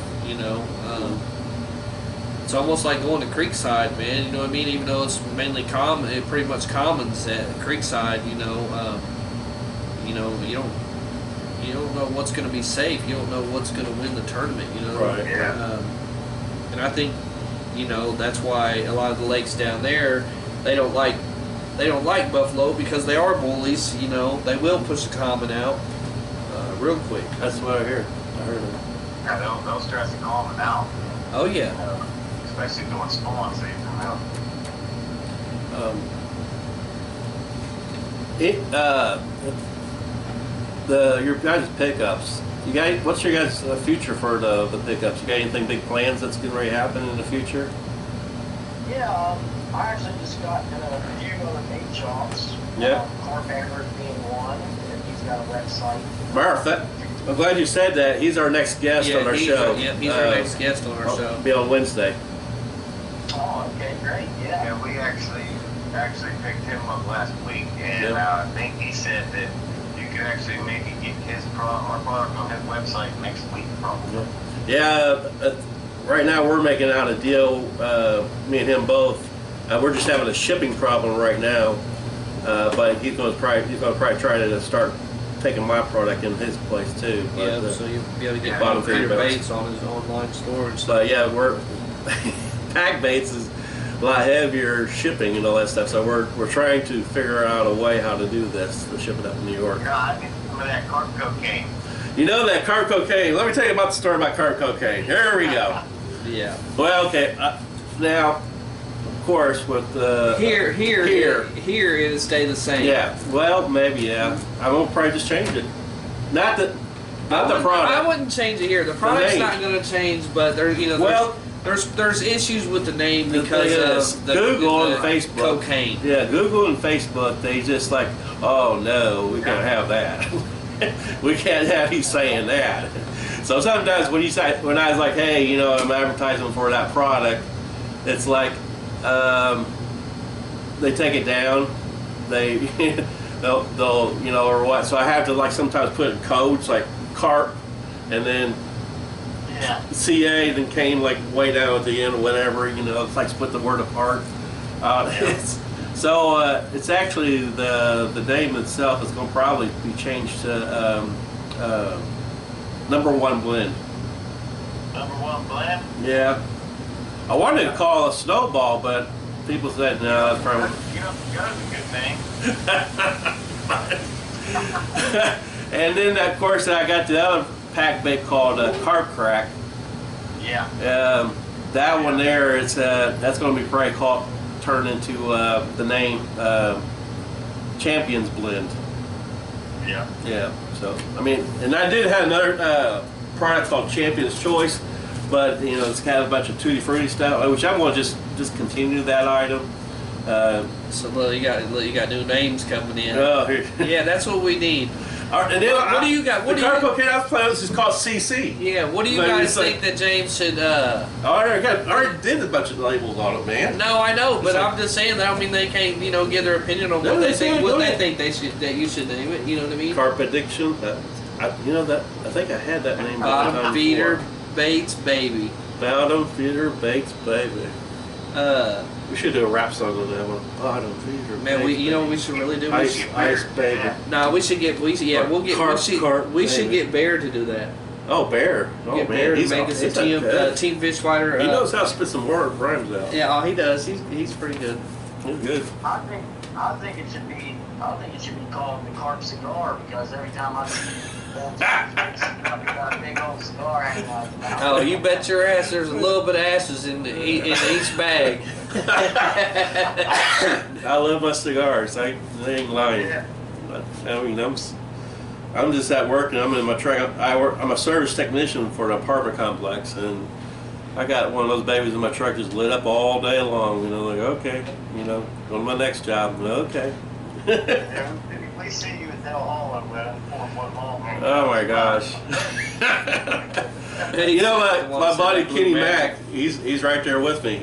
It's almost like going to Creekside, man. You know what I mean? Even though it's mainly pretty much commons at Creekside. You don't know what's going to be safe. You don't know what's going to win the tournament. Right. Yeah. And I think that's why a lot of the lakes down there they don't like buffalo because they are bullies. They will push the common out real quick. That's what I hear. I heard it. Yeah, they'll stress the common out. Oh yeah. Especially doing spawn season. Your guys' pickups. What's your guys' future for the pickups? You got anything big plans that's going to happen in the future? Yeah, I actually just got a few other bait shops. Yeah. Carp Anglers being one, and he's got a website. Murph, I'm glad you said that. He's our next guest on our show. He's our next guest on our show. Be on Wednesday. Oh, okay, great. Yeah, we actually picked him up last week, and I think he said that you could actually maybe get our product on his website next week, probably. Yeah. Right now we're making out a deal. Me and him both. We're just having a shipping problem right now, but he's going to probably try to start taking my product in his place too. But, so you'll be able to get bottom your feeder baits on his online store and stuff. But yeah, we're pack baits is a lot heavier shipping and all that stuff. So we're trying to figure out a way how to do this to ship it up in New York. I need some of that carp cocaine. That carp cocaine. Let me tell you about the story about carp cocaine. Here we go. Yeah. Well, okay. Now, of course, with here it'll stay the same. Yeah. Well, maybe yeah. I'm gonna probably just change it. Not the product. I wouldn't change it here. The product's not going to change, but there's issues with the name because of Google and Facebook. Cocaine. Yeah, Google and Facebook. They just like, oh no, we can't have that. We can't have you saying that. So sometimes when I was like, hey, I'm advertising for that product, it's like they take it down. They'll or what? So I have to sometimes put in codes like carp, and then CA, then came way down at the end or whatever. It's like split the word apart. It's actually the name itself is going to probably be changed to Number One Blend. Number One Blend? Yeah. I wanted to call it Snowball, but people said no. That's probably. That's a good name. And then of course I got the other pack bait called Carp Crack. Yeah. That one there, that's going to be probably turned into the name Champions Blend. Yeah. Yeah. So and I did have another product called Champion's Choice, but it's got a bunch of tutti frutti stuff, which I'm going to just continue that item. So you got new names coming in. Oh, yeah, that's what we need. And then what do you got? The carp cocaine I was playing is called CC. Yeah, what do you guys think that James should? I already did a bunch of labels on it, man. No, I know, but I'm just saying that. I mean, they can't, give their opinion on what they think. What they think that you should name it. You know what I mean? Carp addiction. I think I had that name. Bottom feeder baits, baby. Bottom feeder baits, baby. We should do a rap song on that one. Bottom feeder. Man, we what we should really do? Ice baby. No, we should get we should get Bear to do that. Oh, Bear. Oh, get man. Bear He's to make us a team fish fighter. He knows how to spit some rhymes out. Yeah, he does. He's pretty good. He's good. I think it should be called the Carp cigar because every time I see old I've got a big old cigar hanging out of the mouth. Oh, you bet your ass there's a little bit of ashes in each bag. I love my cigars. They ain't lying. Yeah. But, I mean, I'm just at work and I'm in my truck. I'm a service technician for an apartment complex, and I got one of those babies in my truck just lit up all day long. Like, okay, go to my next job. Okay. We see you at Del Holland with a 4-foot long. Oh my gosh. My buddy Kenny Mack, he's right there with me.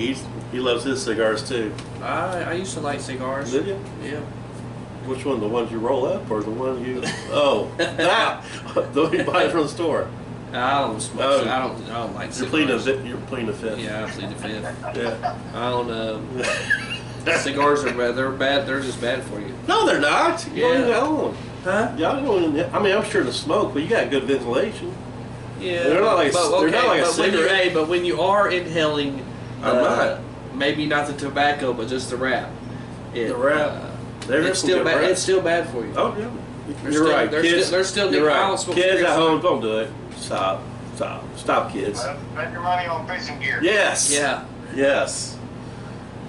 He loves his cigars too. I used to like cigars. Did you? Yeah. Which one? The ones you roll up or the one you? Oh, that the one you buy from the store. I don't smoke. I don't like cigars. You're pleading the fifth. Yeah, I plead the fifth. Yeah. I don't know. Cigars are bad. They're bad. They're just bad for you. No, they're not. You don't even own them. Huh? Y'all don't even, I mean, I'm sure the smoke, but you got good ventilation. Yeah. They're not like a cigarette. But when you are inhaling, I'm not. maybe not the tobacco, but just the wrap. The wrap. It's still bad. It's still bad for you. Oh yeah. You're right. Kids, There's still you're right. Kids Kids at home, don't do it. Stop, kids. Spend your money on fishing gear. Yes. Yeah. Yes.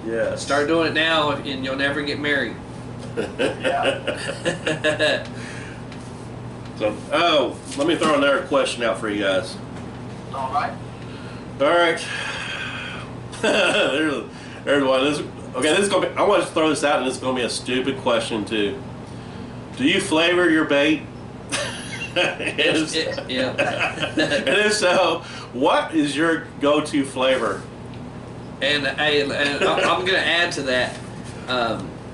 Yes. Start doing it now, and you'll never get married. Yeah. So, let me throw another question out for you guys. All right. All right. there's one. This is gonna be. I want to throw this out, and it's gonna be a stupid question too. Do you flavor your bait? Yeah. And if so, what is your go-to flavor? And I'm gonna add to that.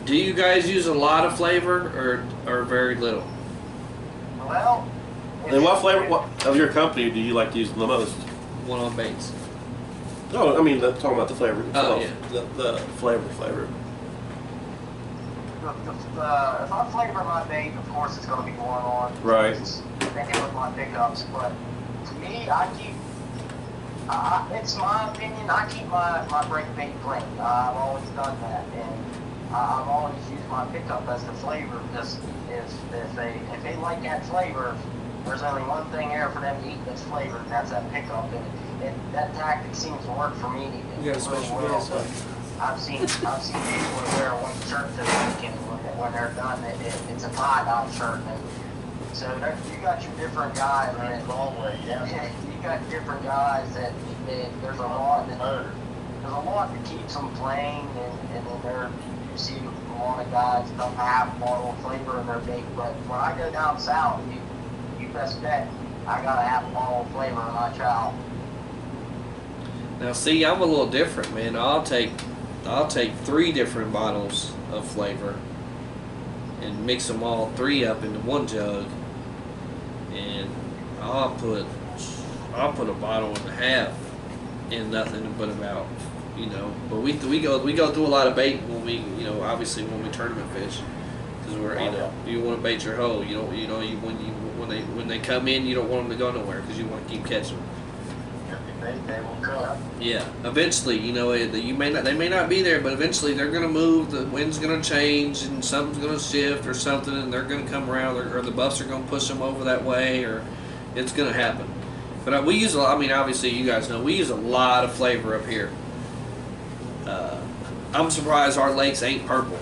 Do you guys use a lot of flavor or very little? Well. And what flavor of your company do you like to use the most? One on baits. Oh, I mean, talking about the flavor. Oh, yeah. The flavor. If I flavor my bait, of course it's going to be one on. Right. Thinking with my pickups, but to me, it's my opinion, I keep my break bait clean. I've always done that, and I've always used my pickup as the flavor because if they like that flavor, there's only one thing there for them to eat that's flavor, and that's that pickup. And that tactic seems to work for me. You got a special guest. I've seen people wear one shirt to the weekend when they're done. It's a tie-dye shirt. And so you got your different guys. You got different guys that there's a lot that keeps them playing, and then you see a lot of guys don't have a bottle of flavor in their bait. But when I go down south, you best bet I gotta have a bottle of flavor in my chow. Now, see, I'm a little different, man. I'll take 3 different bottles of flavor and mix them all 3 up into one jug, and I'll put a bottle and a half in nothing but about, But we go through a lot of bait when we, obviously when we tournament fish, because we're, you want to bait your hoe. When they come in, you don't want them to go nowhere because you want to keep catching them. They will come. Yeah, eventually, they may not be there, but eventually they're going to move. The wind's going to change, and something's going to shift or something, and they're going to come around, or the buffs are going to push them over that way, or it's going to happen. But we use a lot. I mean, obviously, you guys know we use a lot of flavor up here. I'm surprised our lakes ain't purple,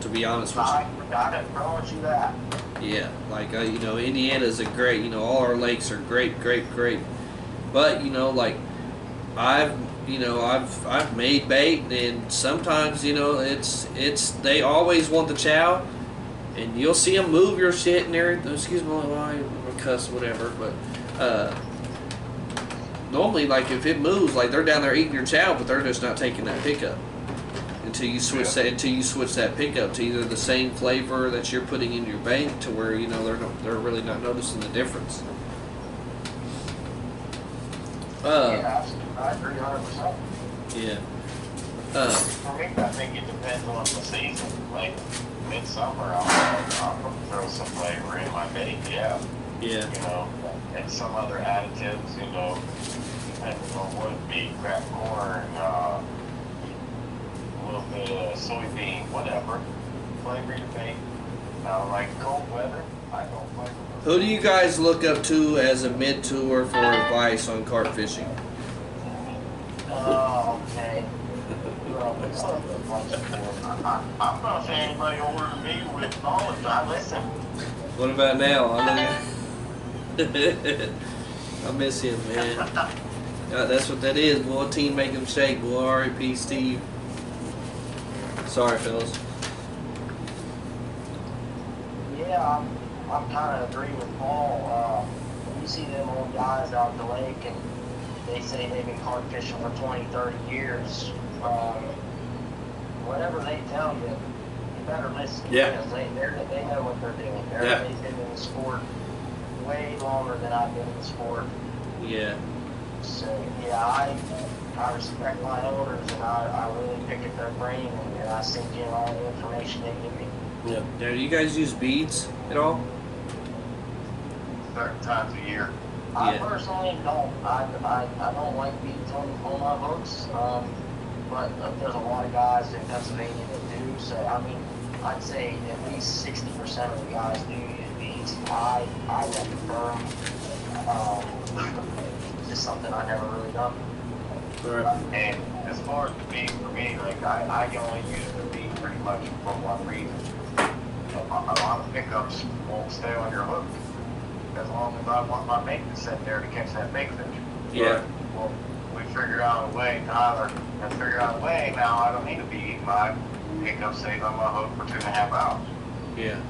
to be honest with you. I can promise you that. Yeah, like Indiana's a great. All our lakes are great. But I've made bait, and sometimes it's they always want the chow, and you'll see them move your shit and everything. Excuse me, I cuss whatever, but normally if it moves, they're down there eating your chow, but they're just not taking that pickup until you switch that pickup to either the same flavor that you're putting in your bank to where they're really not noticing the difference. Yeah, I agree 100%. Yeah. For me, I think it depends on the season. Like midsummer, I'll throw some flavor in my bake, yeah. Yeah. You know, and some other additives, you know, depending on what it be, cracked corn, a little bit of soybean, whatever. Flavor your bake. Now, like cold weather, I don't flavor. Who do you guys look up to as a mentor for advice on carp fishing? Oh, okay. I'm not saying anybody older than me with knowledge. I listen. What about now? I miss him, man. That's what that is, boy. Team make him shake, boy. R.I.P. Steve. Sorry, fellas. Yeah, I'm kind of agree with Paul. You see them old guys out the lake, and they say they've been carp fishing for 20, 30 years. Whatever they tell you, you better listen. Yeah. Because they know what they're doing. Yeah. They've been in the sport way longer than I've been in the sport. Yeah. So, yeah, I respect my owners, and I really pick at their brain, and I send in all the information they give me. Yeah. Now, do you guys use beads at all? Certain times of year. I Yeah. personally don't. I don't like beads on my hooks, but there's a lot of guys in Pennsylvania that do. So I mean, I'd say at least 60% of the guys do use beads. I don't prefer them. It's just something I've never really done. All right. And as far as the bead for me, like I can only use the bead pretty much for one reason. A lot of pickups won't stay on your hook as long as I want my bait to sit there to catch that big fish. Yeah. Well, we figured out a way, Tyler has figured out a way now I don't need to be my pickup stays on my hook for 2.5 hours. Yeah.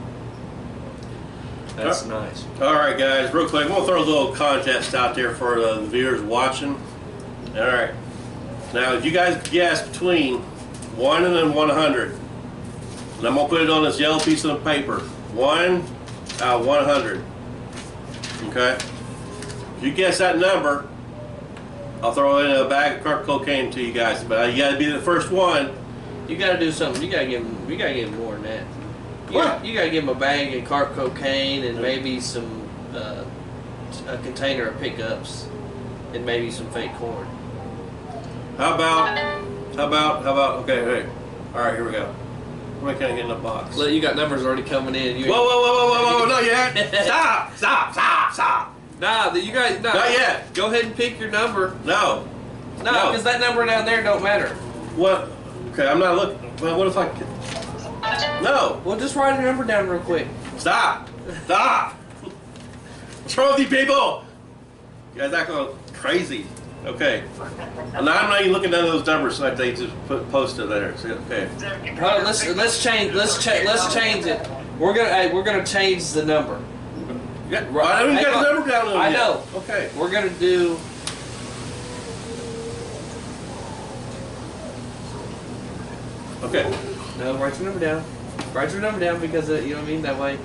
That's nice. All right, guys, real quick, we'll throw a little contest out there for the viewers watching. All right. Now, if you guys guess between 1 and then 100, and I'm going to put it on this yellow piece of paper, 1 out of 100. Okay? If you guess that number, I'll throw in a bag of carp cocaine to you guys. But you got to be the first one. You got to do something. You got to give him more than that. What? You got to give him a bag of carp cocaine and maybe some a container of pickups and maybe some fake corn. How about, okay, hey. All right, here we go. Why can't I get in the box? Look, you got numbers already coming in. Whoa, not yet. Stop. Nah, you guys, nah. Not yet. Go ahead and pick your number. No. No, because that number down there don't matter. What? Okay, I'm not looking. Well, what if I can? No. Well, just write your number down real quick. Stop. What's wrong with you people? You guys acting crazy. Okay. And now I'm not even looking at those numbers like they just posted there. So, okay. Hold on, let's change it. We're gonna change the number. Yeah, I don't even got the number down on I yet. know. Okay. We're gonna do. Okay. No, write your number down. Write your number down because you know what I mean. That way.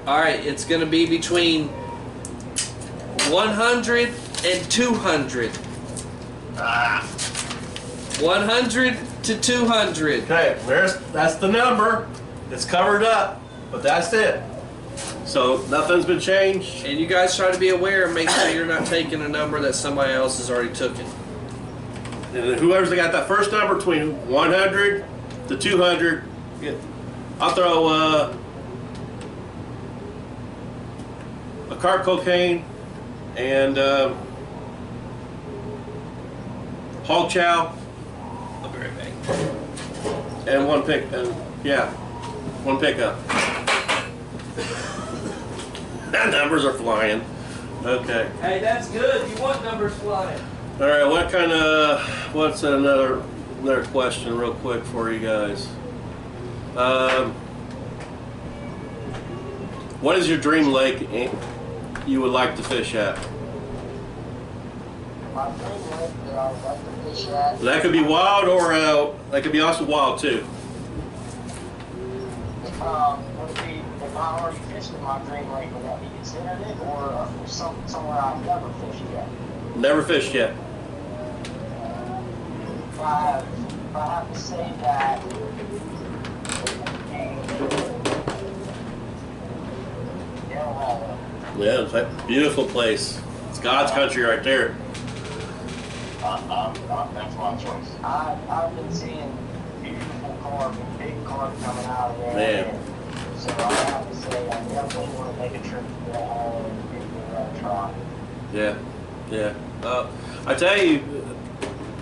All right. It's gonna be between 100 and 200. 100 to 200. Okay. That's the number. It's covered up, but that's it. So nothing's been changed. And you guys try to be aware and make sure you're not taking a number that somebody else has already taken. And whoever's got that first number between 100 to 200, I'll throw a carp cocaine and hog chow. I'll be right back. And one pickup. That numbers are flying. Okay. Hey, that's good. You want numbers flying. All right. What's another question real quick for you guys? What is your dream lake you would like to fish at? My dream lake that I would like to fish at. That could be wild, or that could be also wild too. Would it be, if I already fished in my dream lake, would that be considered it, or somewhere I've never fished yet? Never fished yet. If I have to say that, Yeah, it's a beautiful place. It's God's country right there. That's my choice. I've been seeing beautiful carp, big carp coming out of there. Man. So I have to say, I definitely want to make a trip to that hole and give it a try. Yeah, yeah. I tell you,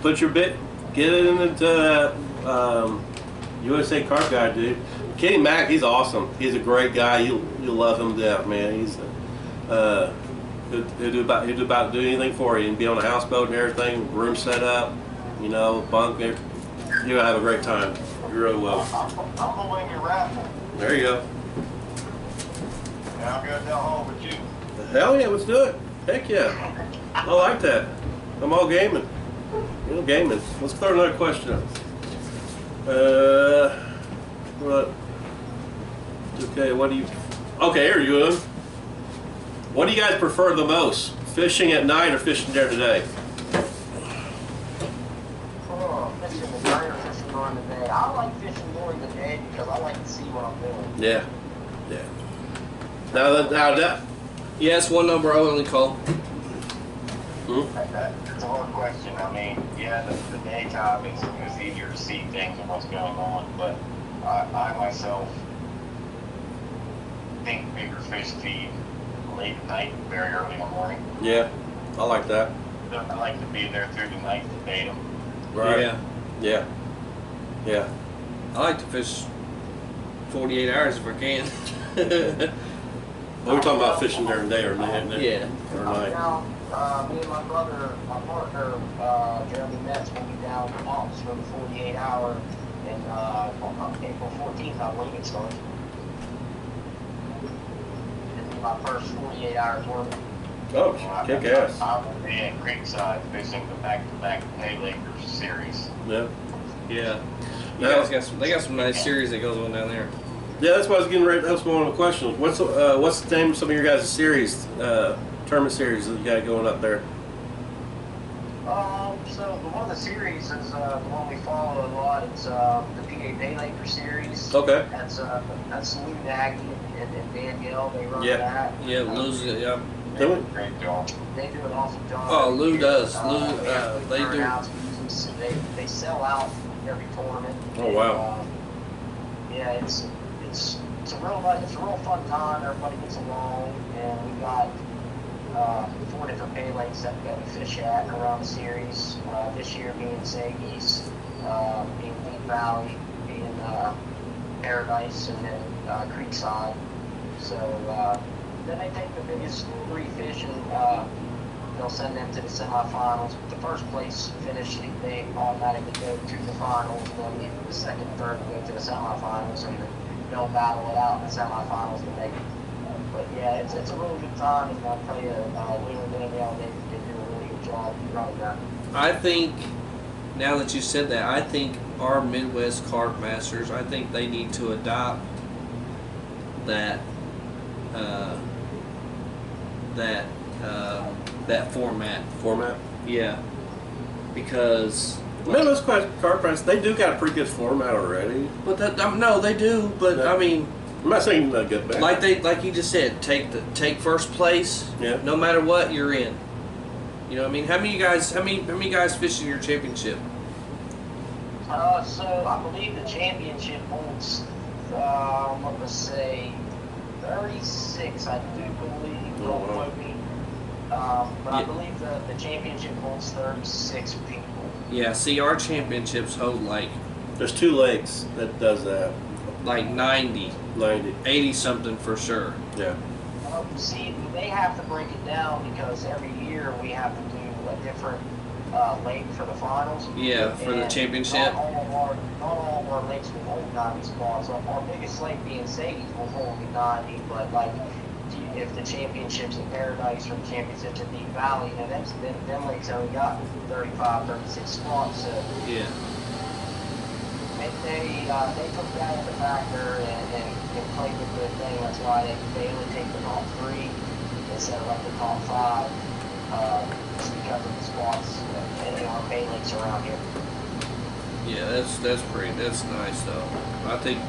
put your bit, get it into USA Carp Guy, dude. Kenny Mack, he's awesome. He's a great guy. You'll love him to death, man. He's he'll do about do anything for you, and be on a houseboat and everything, room set up, you know, bunk. You'll have a great time. You really will. I'm gonna win your raffle. There you go. And I'll go down home with you. Hell yeah, let's do it. Heck yeah. I like that. I'm all gaming. You know, gaming. Let's throw another question out. What? Okay, what do you... Okay, here you go. What do you guys prefer the most? Fishing at night or fishing during the day? Oh, fishing the night or fishing during the day. I like fishing during the day because I like to see what I'm doing. Yeah. Yeah. Now that... Yes, one number only call. That's a hard question. I mean, yeah, the daytime is easier to see things and what's going on, but I myself think bigger fish feed late at night, very early in the morning. Yeah, I like that. I like to be there through the night to bait them. Right. Yeah. Yeah. Yeah. I like to fish 48 hours if I can. Well, we're talking about fishing during the day or night. Yeah. Or night. Now, me and my brother, my partner, Jeremy Metz, will be down in Palms for the 48 hour, and on April 14th on Livingstone. It'll be my first 48 hours worth. Oh, kick ass. I will be at Creekside fishing the back-to-back Hay Lakers series. Yeah. Yeah. You Now- guys got some. They got some nice series that goes on down there. Yeah, that's what I was getting ready. That was one of the questions. What's the name of some of your guys' series, tournament series that you got going up there? So one of the series is the one we follow a lot. It's the PA Bay Laker series. Okay. That's Lou Nagy and Danielle. They run Yeah. that. Yeah, lose it. Yeah. Great job. They do an awesome job. Oh, every Lou year. does. They Lou, have they do. turnouts, they sell out every tournament. Oh, wow. Yeah, it's a real fun time. Everybody gets along, and we got 4 different pay lakes that we fish at around the series. This year being Sagies, being Deep Valley, being Paradise, and then Creekside. So then they take the biggest 3 fish and they'll send them to the semifinals. The first place finish, they automatically go to the finals, and then the second and third go to the semifinals, and they'll battle it out in the semifinals to make it. But yeah, it's a really good time, and I'll tell you, Lou and Danielle, they do a really good job running that. I think, now that you said that, I think our Midwest Carp Masters, I think they need to adopt that format. Format? Yeah, because. Midwest Carp Price, they do got a pretty good format already. But that no, they do. But Yeah. I mean, I'm not saying that good back. like you just said, take first place. Yeah. No matter what, you're in. You know what I mean? How many guys fish in your championship? So I believe the championship holds, what to say, 36. I do believe. Oh, Don't wow. quote me. But I believe the championship holds 36 people. Yeah. See, our championships hold like There's 2 lakes that does that. 90, 90. 80 something for sure. Yeah. See, they have to break it down because every year we have to do a different late for the finals. Yeah, for the championship. Not all of our lakes will hold 90 spots. Our biggest lake being Sadie's will hold 90, but like if the championship's in Paradise or the championship's in Deep Valley, you know, them lakes only got 35, 36 spots. So Yeah. they took that into factor and played the good thing. That's why they only take the top 3 instead of like the top 5. Just because of the spots in our Bay Lakes around here. Yeah, that's nice though. I think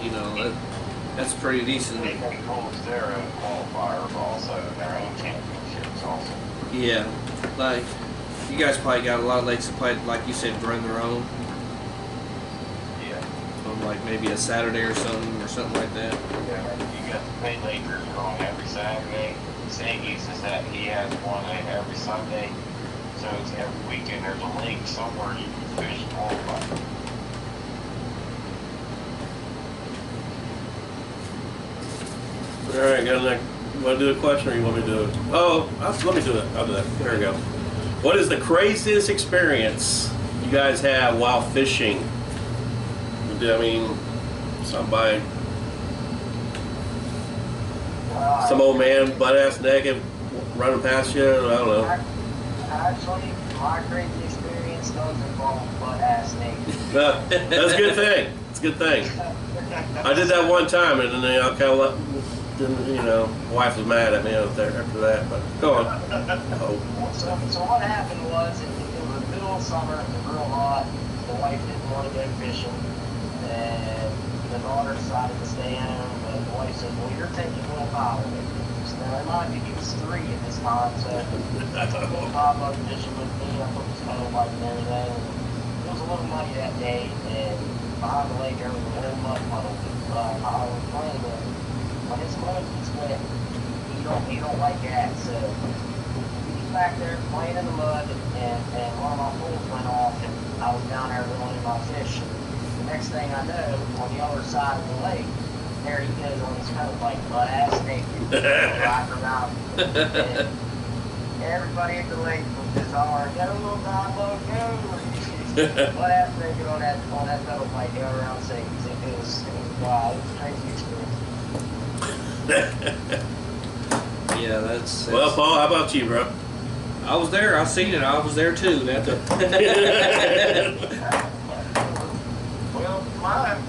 that's pretty decent. They can host their own qualifiers also, their own championships also. Yeah, like you guys probably got a lot of lakes that play, like you said, run their own. Yeah. On like maybe a Saturday or something like that. Yeah. You got the Bay Lakers on every Saturday. Sagis is that he has one every Sunday. So it's every weekend there's a lake somewhere you can fish and qualify. All right, got another. You want to do a question, or you want me to do it? Oh, let me do it. I'll do that. There we go. What is the craziest experience you guys have while fishing? I mean, somebody, some old man, butt ass naked, running past you. I don't know. Actually, my crazy experience does involve butt ass naked. That's a good thing. It's a good thing. I did that one time, and then I kind of wife was mad at me out there after that. But go on. Oh. So what happened was it was the middle of summer, it was real hot. The wife didn't want to go fishing, and the daughter decided to stay in. But the wife said, "Well, you're taking Will Bob with you." So now in my opinion, he was 3 at this time. So I took Will Bob up fishing with me. I put his phone light and everything. It was a little muddy that day, and behind the lake there was a little mud puddle. I was playing with him. When his clothes gets wet, he don't like that. So he's back there playing in the mud, and one of my poles went off, and I was down there reeling in my fish. The next thing I know, on the other side of the lake, there he goes on his coat like butt ass naked, riding around. And everybody at the lake was just hollering, "Go, little Diablo, go!" Butt ass naked on that metal pipe going around Sadie's. It was wow, it was a crazy experience. Yeah, that's Well, Paul, how about you, bro? I was there. I seen it. I was there too. That's Well, mine,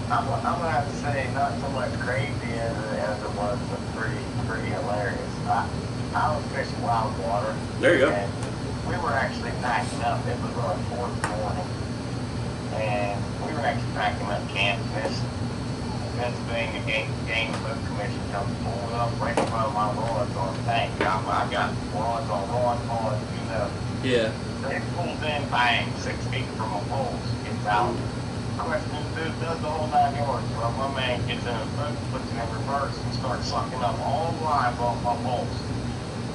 I'm gonna have to say not so much crazy as it was, but pretty hilarious. I was fishing wild water. There you go. And we were actually packing up. It was our 4th morning, and we were actually packing up camp fish. Pennsylvania Game Boat Commission comes pulling up right in front of my rods on the bank. I got rods on rods, yeah. It pulls in, bang, 6 feet from a pole, gets out. Question does the whole 9 yards. Well, my man gets in a boat, puts it in reverse, and starts sucking up all the lines off my poles.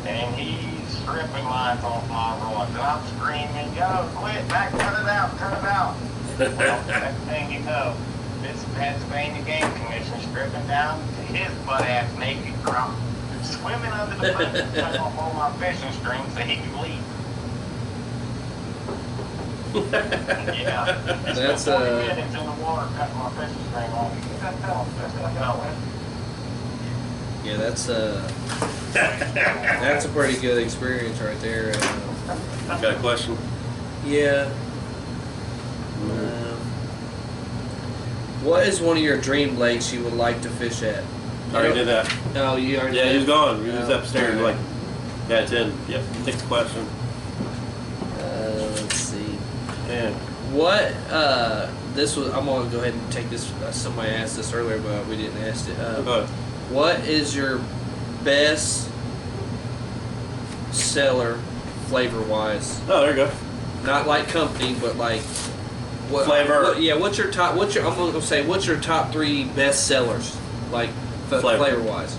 And he's stripping lines off my rods. And I'm screaming, "Yo, quit, back, cut it out, cut it out." Well, next thing you know, this Pennsylvania Game Commission stripping down to his butt ass naked crop, swimming under the boat to cut off all my fishing strings so he could leave. Yeah. That's 40 minutes in the water cutting my fishing string off. Yeah, that's a pretty good experience right there. Got a question? Yeah. What is one of your dream lakes you would like to fish at? I already did that. Oh, you already Yeah, did? he was gone. He was upstairs. Alright. Like, yeah, it's in. Yep. Next question. Let's see. Yeah. What? I'm gonna go ahead and take this. Somebody asked this earlier, but we didn't ask it. Go ahead. What is your best seller, flavor-wise? Oh, there you go. Not like company, but like what Flavor. What's your top? I'm gonna say what's your top 3 best sellers, like flavor-wise?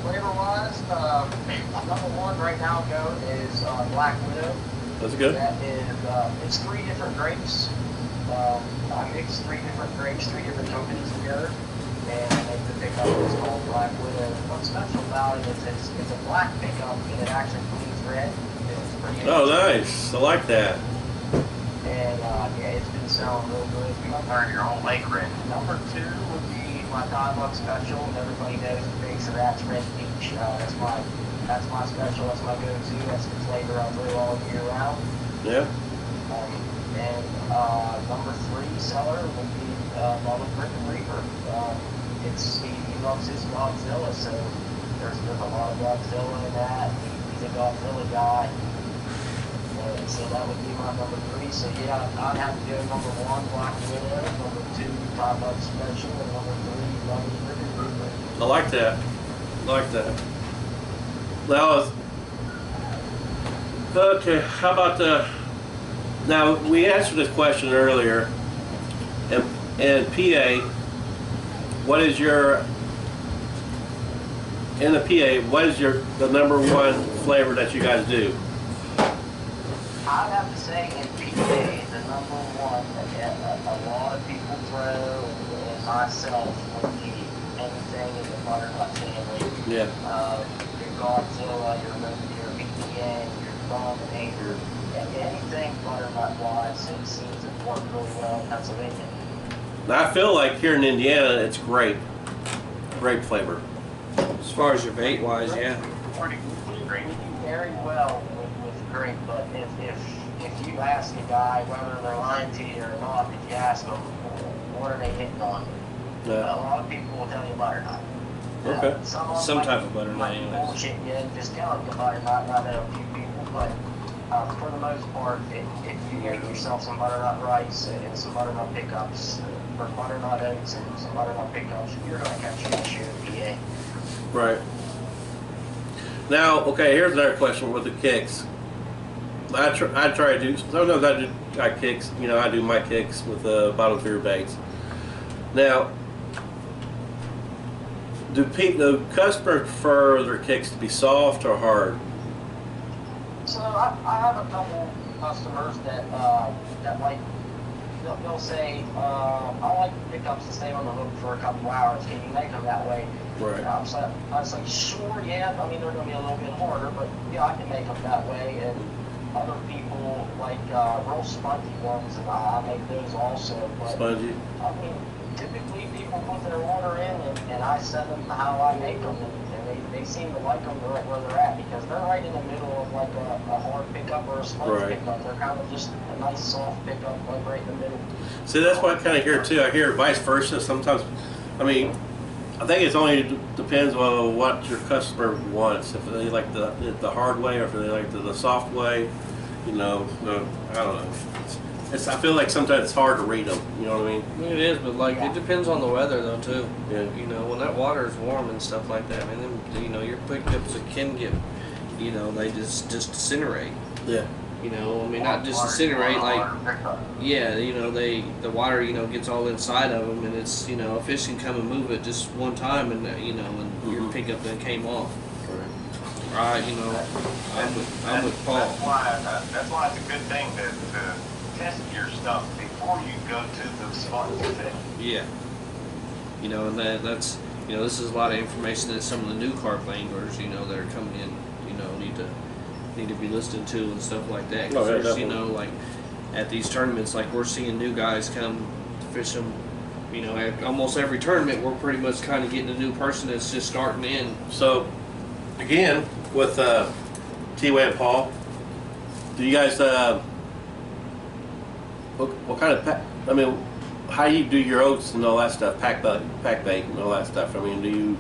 Flavor-wise, number 1 right now is Black Widow. That's good. That is, it's 3 different grapes. I mixed 3 different grapes, 3 different companies together, and I make the pickup. It's called Black Widow. What's special about it is it's a black pickup, and it actually bleeds red. It's Oh, nice. I like that. And yeah, it's been selling real good. You can earn your own lake rent. Number 2 would be my $5 special. Everybody knows the base of that's Red Beach. That's my special. That's my go-to. That's the flavor I brew all year round. Yeah. And number 3 seller would be Bubba Griffin Reaper. He loves his Godzilla, so there's a lot of Godzilla in that. He's a Godzilla guy. So that would be my number 3. So yeah, I'd have to go number 1, Black Widow, number 2, $5 special, and number 3, Bubba Griffin Reaper. I like that. I like that. Now, okay, how about now we answered this question earlier, and PA, what is your, in the PA, what is the number 1 flavor that you guys do? I'd have to say in PA, the number 1 that a lot of people throw, and myself, would be anything in the butternut family. Yeah. Your Godzilla, your BTN, your Dominator, anything butternut wise, it seems to work really well in Pennsylvania. Now, I feel like here in Indiana, it's great. Great flavor. As far as your bait wise, yeah. Pretty great. We do very well with grape, but if you ask a guy whether they're lying to you or not, if you ask them, what are they hitting on? Yeah. A lot of people will tell you butternut. Okay. Some type of butternut might be anyways. bullshit you and discount the butternut. I know a few people, but for the most part, if you get yourself some butternut rice and some butternut pickups, or butternut oats and some butternut pickups, you're going to catch your share of PA. Right. Now, okay, here's another question with the kicks. I try to do, sometimes I kicks, I do my kicks with bottom feeder baits. Now, do customers prefer their kicks to be soft or hard? So I have a couple customers that like, they'll say, I like pickups to stay on the hook for a couple hours. Can you make them that way? Right. So I was like, sure, yeah. I mean, they're going to be a little bit harder, but yeah, I can make them that way. And other people like real spongy ones, and I make those also. But, Spongy? I mean, typically people put their order in, and I send them how I make them, and they seem to like them right where they're at, because they're right in the middle of like a hard pickup or a sponge Right. pickup. They're kind of just a nice soft pickup, like right in the middle. See, that's what I kind of hear too. I hear vice versa sometimes. I mean, I think it's only depends on what your customer wants. If they like the hard way, or if they like the soft way, I don't know. I feel like sometimes it's hard to read them. You know what I mean? It is, but like it depends on the weather though too. Yeah. When that water is warm and stuff like that, man, then your pickups can get, they just disintegrate. Yeah. Not just disintegrate, like, yeah, the water, gets all inside of them, and it's, a fish can come and move it just one time, and, and your pickup then came off. Right, I'm with Paul. That's why it's a good thing to test your stuff before you go to the spot to fish. Yeah. And that's, this is a lot of information that some of the new carp anglers, that are coming in, need to be listened to and stuff like that. Oh, yeah, Because definitely. like at these tournaments, like we're seeing new guys come to fish them. At almost every tournament, we're pretty much kind of getting a new person that's just starting in. So, again, with T-Way and Paul, do you guys what kind of how do you do your oats and all that stuff, pack bait and all that stuff? Do you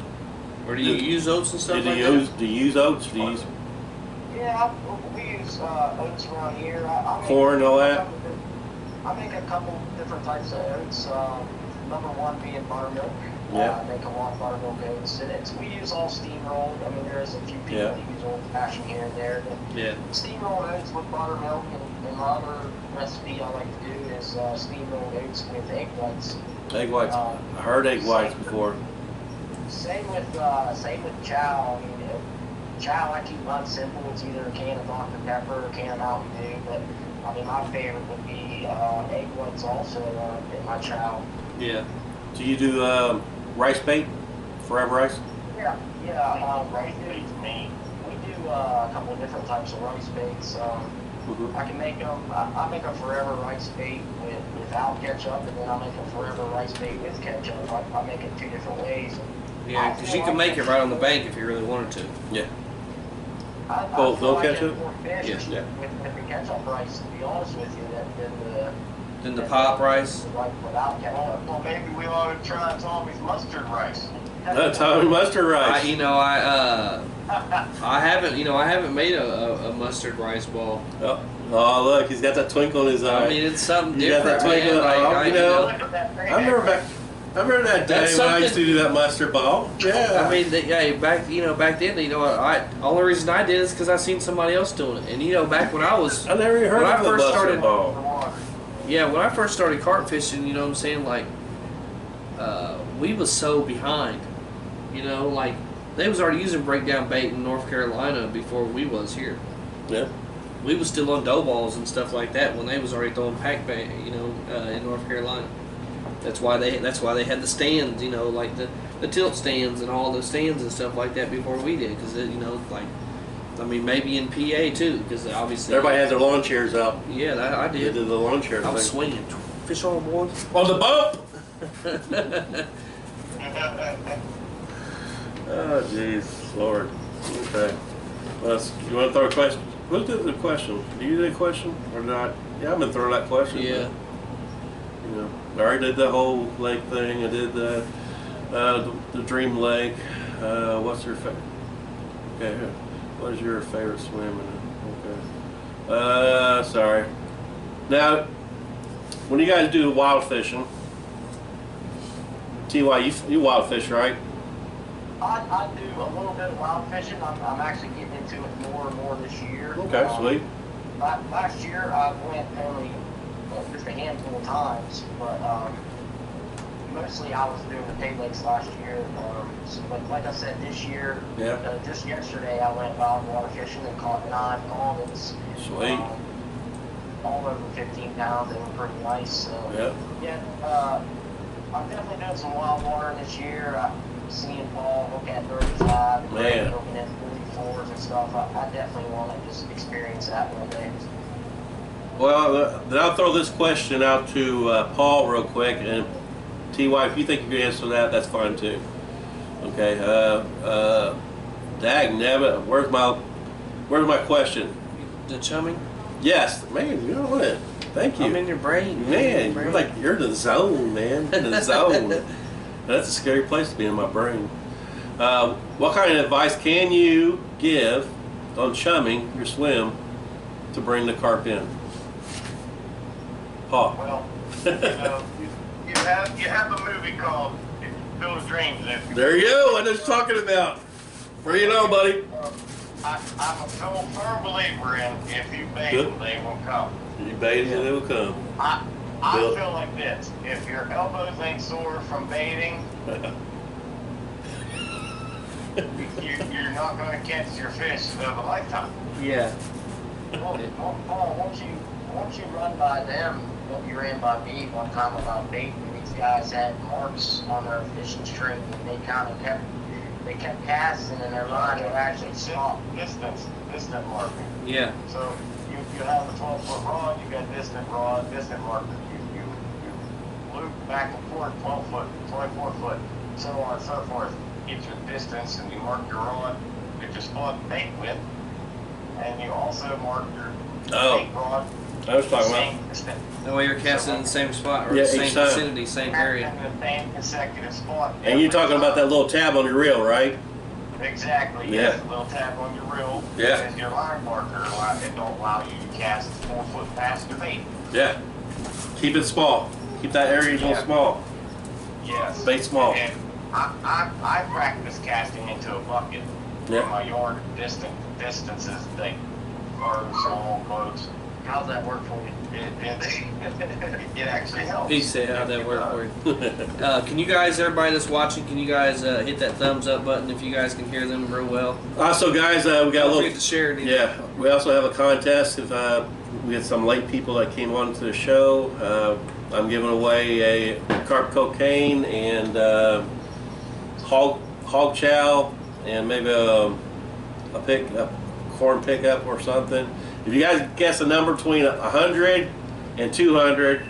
use oats and stuff do like you that? do you use oats? Do you use Yeah, we use oats around here. I corn and all that? I make a couple different types of oats. Number 1 being buttermilk. Yeah. I make a lot of buttermilk oats. We use all steamrolled. I mean, there's a few people Yeah. that use old fashioned here and there. But Yeah. steamrolled oats with buttermilk, and my other recipe I like to do is steamrolled oats with egg whites. Egg whites? I heard egg whites before. Same with chow. I mean, chow I keep mine simple. It's either a can of Dr. Pepper or a can of Mountain Dew. But I mean, my favorite would be egg whites also in my chow. Yeah. Do you do rice bait? Forever rice? Yeah. Rice beats me. We do a couple of different types of rice baits. I can make them. I make a forever rice bait without ketchup, and then I make a forever rice bait with ketchup. I make it 2 different ways. Yeah, because you can make it right on the bank if you really wanted to. Yeah. I Oh, feel no like ketchup? it's more fish Yeah. with the ketchup rice, to be honest with you, Then the pop rice. Like without ketchup. Well, maybe we ought to try Tommy's mustard rice. Tommy mustard rice. I haven't made a mustard rice ball. Oh, look, he's got that twinkle in his eye. I mean, it's something You got different, that twinkle man. in the eye, you know. Look at that big I remember that day That's when I used to something- do that mustard ball. Yeah. I mean, back then, only reason I did is because I seen somebody else doing it, and back when I was, I never even heard when I of the first mustard started- ball. when I first started carp fishing, you know what I'm saying, like, we was so behind, like, they was already using breakdown bait in North Carolina before we was here. Yeah. We was still on dough balls and stuff like that when they was already throwing pack bait, in North Carolina. That's why they had the stands, like the tilt stands and all the stands and stuff like that before we did, because maybe in PA too, because obviously Everybody has their lawn chairs out. Yeah, I They did. did the lawn chairs. I was swinging. Fish on, boys. On the bump. Oh, jeez, Lord. Okay. You want to throw a question? Who did the question? Do you do a question or not? Yeah, I'm gonna throw that question. Yeah. I already did the whole lake thing. I did the Dream Lake. What's your favorite? Okay. What is your favorite swim? Okay. Sorry. Now, when you guys do wild fishing, TY, you wild fish, right? I do a little bit of wild fishing. I'm actually getting into it more and more this year. Okay, sweet. Last year I went only just a handful of times, but mostly I was doing the pay lakes last year. But like I said, this year, just yesterday I went wild water fishing and caught 9 almonds. Sweet. All over 15 pounds. They were pretty nice. So, I'm definitely doing some wild water this year. Seeing Paul look at 35 and Man. looking at 44s and stuff. I definitely want to just experience that one day. Well, then I'll throw this question out to Paul real quick, and TY, if you think you can answer that, that's fine too. Okay. Dag nabbit, where's my question? The chumming. Yes, man, you know it. Thank you. I'm in your brain. Man, you're in the zone, man. In the zone. That's a scary place to be in my brain. What kind of advice can you give on chumming your swim to bring the carp in? Paul. Well, you have a movie called Field of Dreams. There you go. What I was talking about. Bring it on, buddy. I'm a firm believer in if you bait Good. them, they will come. You bait it, they will come. I Bill. feel like this. If your elbows ain't sore from baiting, you're not going to catch your fish of a lifetime. Yeah. Well, Paul, won't you run by them what you ran by me one time about baiting? These guys had marks on their fishing string, and they kept casting, and their line would actually stop. Distant marking. Yeah. So you have a 12-foot rod, you got distant rod, distant marker. You loop back and forth 12 foot, 24 foot, so on and so forth. Get your distance, and you mark your rod that you're spot bait with, and you also mark your bait rod. I was talking about. Same distance. That way you're casting in the same spot or Yeah, the each same time. vicinity, same area. In the same consecutive spot. And you're talking about that little tab on your reel, right? Exactly. Yeah. Yes, a little tab on your reel. Yeah. As your line marker. It don't allow you to cast 4 foot past your bait. Yeah. Keep it small. Keep that area real small. Yes. Bait small. And I practice casting into a bucket Yeah. in my yard. Distances they are small, close. How's that work for you? It actually helps. He said, how'd that work for you? Can you guys, everybody that's watching, can you guys hit that thumbs up button if you guys can hear them real well? Also, guys, we got a Don't little. forget to share it. Yeah, we also have a contest. If we had some late people that came on to the show, I'm giving away a carp cocaine and hog chow and maybe a corn pickup or something. If you guys guess a number between 100 and 200,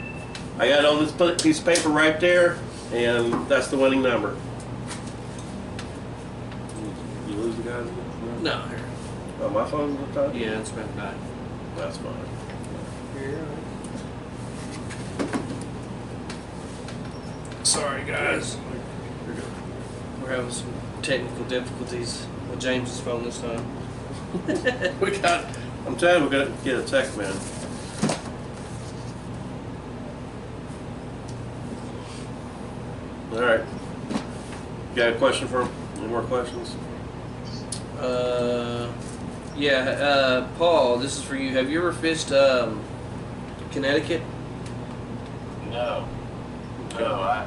I got it on this piece of paper right there, and that's the winning number. You lose the guys? No, here. Oh, my phone's on top? Yeah, it's been died. That's fine. Sorry, guys. We're having some technical difficulties with James's phone this time. I'm telling you, we're gonna get a tech man. All right. You got a question for him? Any more questions? Paul, this is for you. Have you ever fished Connecticut? No. No, I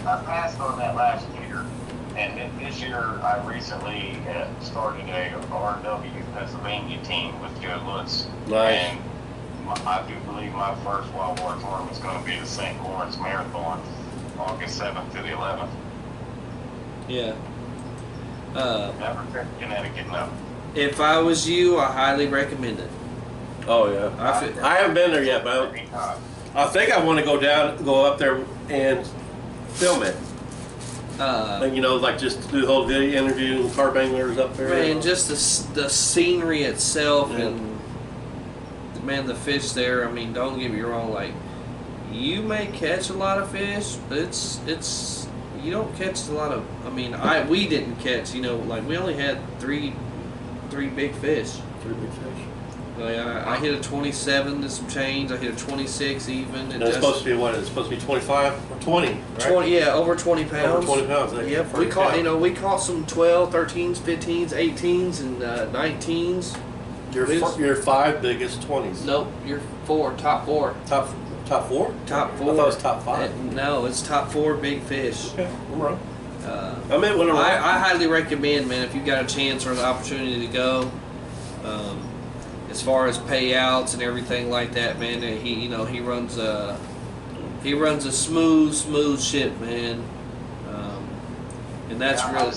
passed on that last year, and then this year I recently started a RW Pennsylvania team with Joe Lutz. Nice. And I do believe my first wild water tournament is going to be the St. Lawrence Marathon, August 7th to the 11th. Yeah. Never fished Connecticut, no. If I was you, I highly recommend it. Oh yeah. I haven't been there yet, but I think I want to go up there and film it. And, you know, like just do the whole video interview and carp anglers up there. Man, just the scenery itself, Yeah. and man, the fish there. I mean, don't get me wrong. Like, you may catch a lot of fish, but it's you don't catch a lot of. I mean, we didn't catch. You know, like we only had three big fish. 3 big fish. Like, I hit a 27 to some change. I hit a 26 even. And it's supposed to be what? It's supposed to be 25 or 20, right? 20, yeah, over 20 pounds. Over 20 pounds. Yep, we caught some 12, 13s, 15s, 18s, and 19s. Your 5 biggest 20s. Nope, you're top four. Top 4? Top 4. I thought it was top 5. No, it's top 4 big fish. Okay, I'm wrong. I meant when I highly recommend, man, if you've got a chance or the opportunity to go. As far as payouts and everything like that, man, he runs a smooth ship, man. And that's really.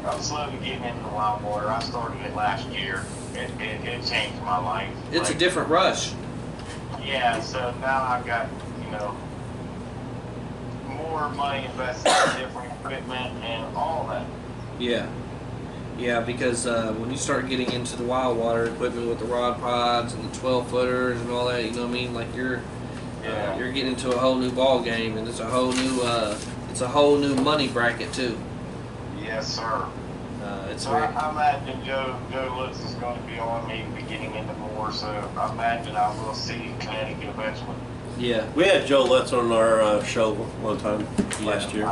I'm slowly getting into the wild water. I started it last year. It changed my life. It's a different rush. Yeah, so now I've got, more money invested in different equipment and all that. Yeah, because when you start getting into the wild water equipment with the rod pods and the 12-footers and all that, you know what I mean? Like you're getting into a whole new ball game, and it's a whole new money bracket too. Yes, sir. I imagine Joe Lutz is going to be on me getting into more, so I imagine I will see Connecticut eventually. Yeah. We had Joe Lutz on our show one time last year.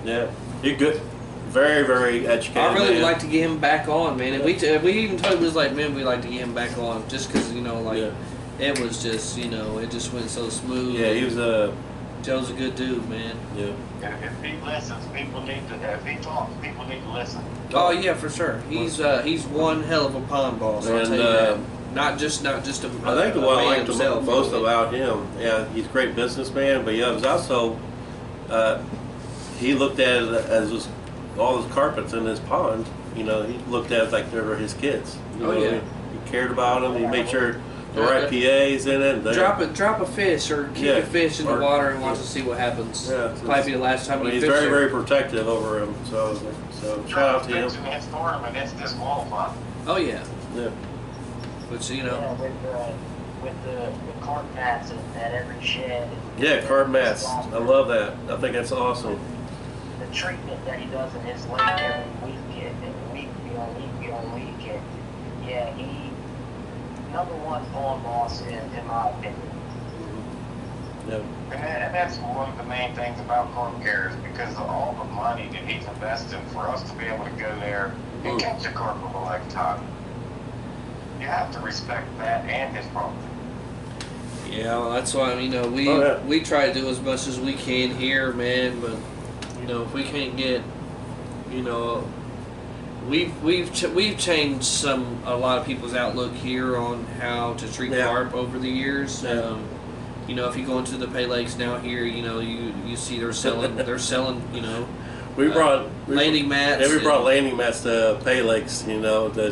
Yeah. You're good. Very, very educated. I really would like to get him back on, man. And we even told him, it was like, man, we'd like to get him back on, just because, it was just, it just went so smooth. Yeah, he was Joe's a good dude, man. Yeah. If he listens, people need to. If he talks, people need to listen. Oh yeah, for sure. He's one hell of a pond boss. I'll tell you that. Not just a. I think the one I liked most about him, he's a great businessman, but it was also he looked at it as just all his carpets in his pond. He looked at it like they were his kids. He cared about them. He made sure the right PA's in it. Drop a fish or kick a fish in the water and watch to see what happens. Yeah, probably be the last time he's very, very protective over him. So shout out to him. His tournament is disqualified. Oh yeah. Yeah. But Yeah, with the carp mats at every shed. Yeah, carp mats. I love that. I think that's awesome. The treatment that he does in his lake every weekend, week on week, and he number one pond boss in my opinion. Yeah. And that's one of the main things about carp carriers, because of all the money that he's invested for us to be able to go there and catch a carp of a lifetime. You have to respect that and his property. Yeah, well, that's why we try to do as much as we can here, man. But if we can't get, we've changed a lot of people's outlook here on how to treat carp over the years. Yeah. If you go into the Pay Lakes now here, you see they're selling, We brought landing mats. Yeah, we brought landing mats to Pay Lakes, to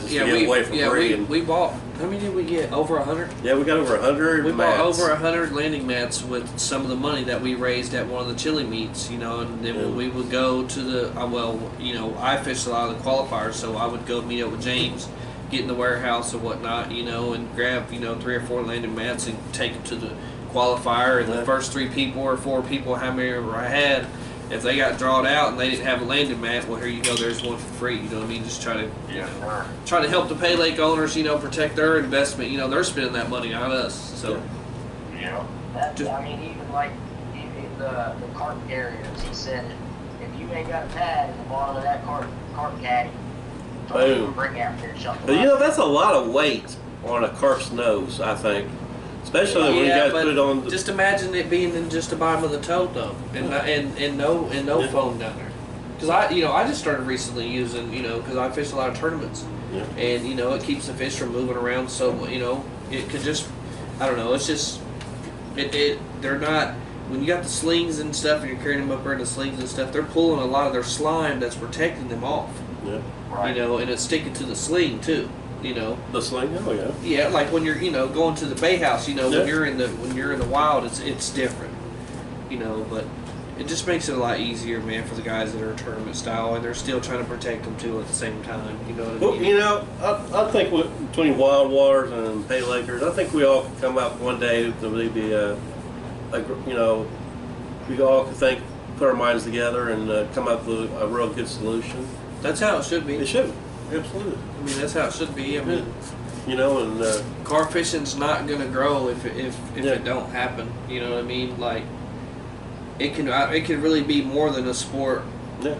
give away for free. We bought. How many did we get? Over 100. Yeah, we got over 100. We mats. bought over 100 landing mats with some of the money that we raised at one of the chili meets. And then when we would go to the I fished a lot of the qualifiers, so I would go meet up with James, get in the warehouse and whatnot, and grab 3 or 4 landing mats and take them to the qualifier. And the first 3 people or 4 people, how many ever I had. If they got drawn out and they didn't have a landing mat, well, here you go. There's one for free. You know what I mean? Just try to try to help the Pay Lake owners. Protect their investment. They're spending that money on us. So Yeah. Even like in the carp areas, he said if you ain't got a pad in the bottom of that carp caddy, don't even bring out there something. But that's a lot of weight on a carp's nose, I think. Especially when you guys put it on. Just imagine it being in just the bottom of the tote though, and no foam down there. Because I just started recently using because I fish a lot of tournaments, and it keeps the fish from moving around. So it could just I don't know. It's just they're not when you got the slings and stuff and you're carrying them up there in the slings and stuff. They're pulling a lot of their slime that's protecting them off. Yeah. Right. And it's sticking to the sling too. The sling, oh yeah. Yeah, like when you're going to the bay house, when you're in the wild, it's different, but it just makes it a lot easier, man, for the guys that are tournament style and they're still trying to protect them too at the same time. You know what I mean? I think between Wild Waters and Pay Lakers, I think we all could come up one day to really be we all could put our minds together and come up with a real good solution. That's how it should be. It should. Absolutely. That's how it should be. And carp fishing's not gonna grow if it don't happen. You know what I mean? Like it can really be more than a sport. Yeah.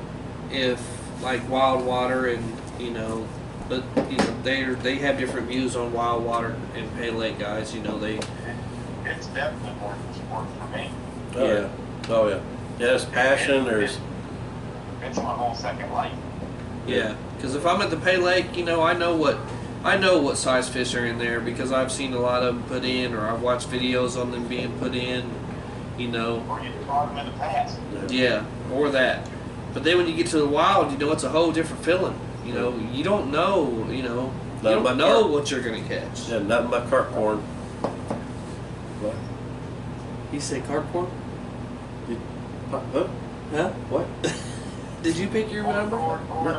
If like wild water and but they have different views on wild water and Pay Lake guys. It's definitely more than a sport for me. Oh yeah. There's passion. It's my whole second life. Yeah, because if I'm at the Pay Lake, I know what size fish are in there because I've seen a lot of them put in, or I've watched videos on them being put in. Or you caught them in the past. Yeah, or that. But then when you get to the wild, it's a whole different feeling. You don't know. You don't know what you're gonna catch. Yeah, nothing but carp corn. What? You say carp corn? Huh? Huh? What? Did you pick your number? More corn.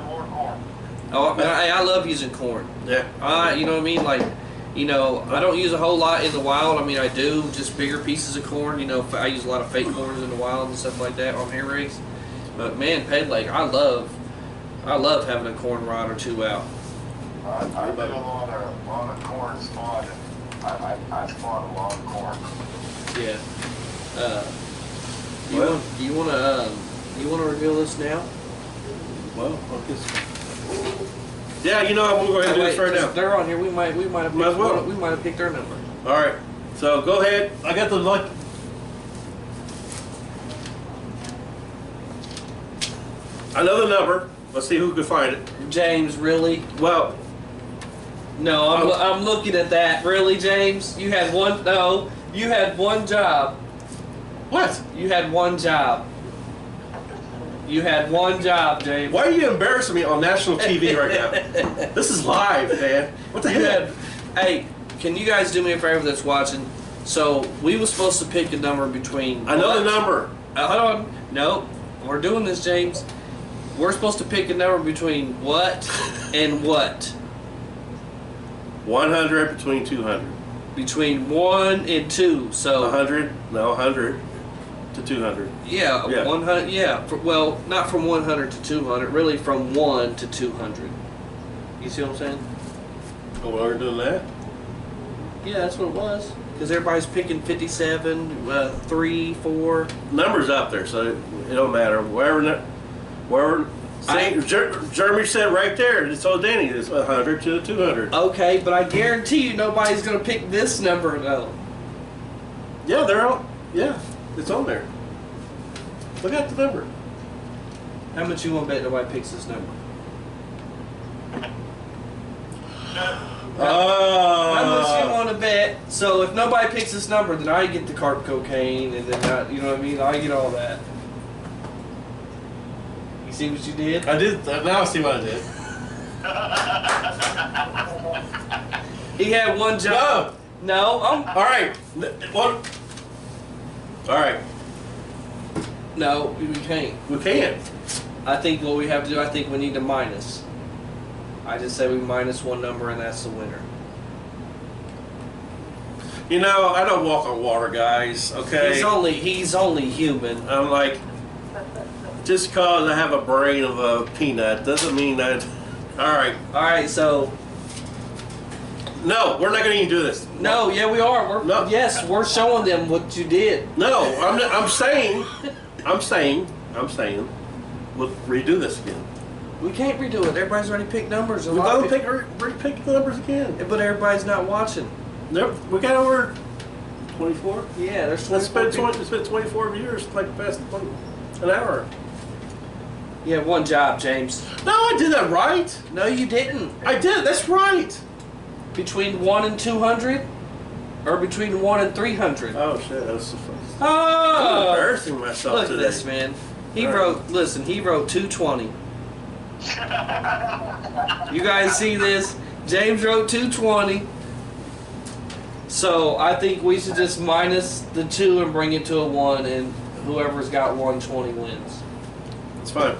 Oh, I love using corn. Yeah. You know what I mean? Like, I don't use a whole lot in the wild. I do just bigger pieces of corn. I use a lot of fake corns in the wild and stuff like that on hair rigs. But man, Pay Lake, I love having a corn rod or 2 out. I did a lot of corn spot. I spot a lot of corn. Yeah. You want to reveal this now? Well, I guess. Yeah, I'm gonna go ahead and do this right now. They're on here. We might have Might have picked their number. All right. So go ahead. I got the I know the number. Let's see who can find it. James, really? Well, no, I'm looking at that. Really, James? You had one. No, you had one job. What? You had one job. You had one job, James. Why are you embarrassing me on national TV right now? This is live, man. What the heck? Hey, can you guys do me a favor that's watching? So we were supposed to pick a number between. I know the number. Hold on. No, we're doing this, James. We're supposed to pick a number between what and what? 100 between 200. Between 1 and 2. So 100. No, 100 to 200. Yeah, 100. Yeah. Well, not from 100 to 200. Really, from 1 to 200. You see what I'm saying? Oh, well, we're doing that. Yeah, that's what it was. Because everybody's picking 57, 3, 4. Numbers up there, so it don't matter. Wherever. Jeremy said right there. So Danny, it's 100 to 200. Okay, but I guarantee you nobody's gonna pick this number though. Yeah, they're all. Yeah, it's on there. Look at the number. How much you want to bet nobody picks this number? How much you want to bet? So if nobody picks this number, then I get the carp cocaine, and then you know what I mean. I get all that. You see what you did? I did. Now I see what I did. He had one job. No. All right. What? All right. No, we can't. We can't. I think what we have to do, I think we need to minus. I just say we minus one number and that's the winner. You know, I don't walk on water, guys. Okay. He's only human. I'm like, just cause I have a brain of a peanut doesn't mean that. All right. So No, we're not going to even do this. no, yeah, we are. No. Yes, we're showing them what you did. No, I'm saying, we'll redo this again. We can't redo it. Everybody's already picked numbers. We gotta repick the numbers again. But everybody's not watching. We got over 24. Yeah, there's 24 It's been people. it's been 24 years, like past an hour. You have one job, James. No, I did that right. No, you didn't. I did. That's right. Between 1 and 200, or between 1 and 300. Oh shit, that was so funny. I'm Oh, embarrassing myself look today. at this, man. He All right. wrote. Listen, he wrote 220. You guys see this? James wrote 220. So I think we should just minus the 2 and bring it to a 1, and whoever's got 120 wins. It's fine.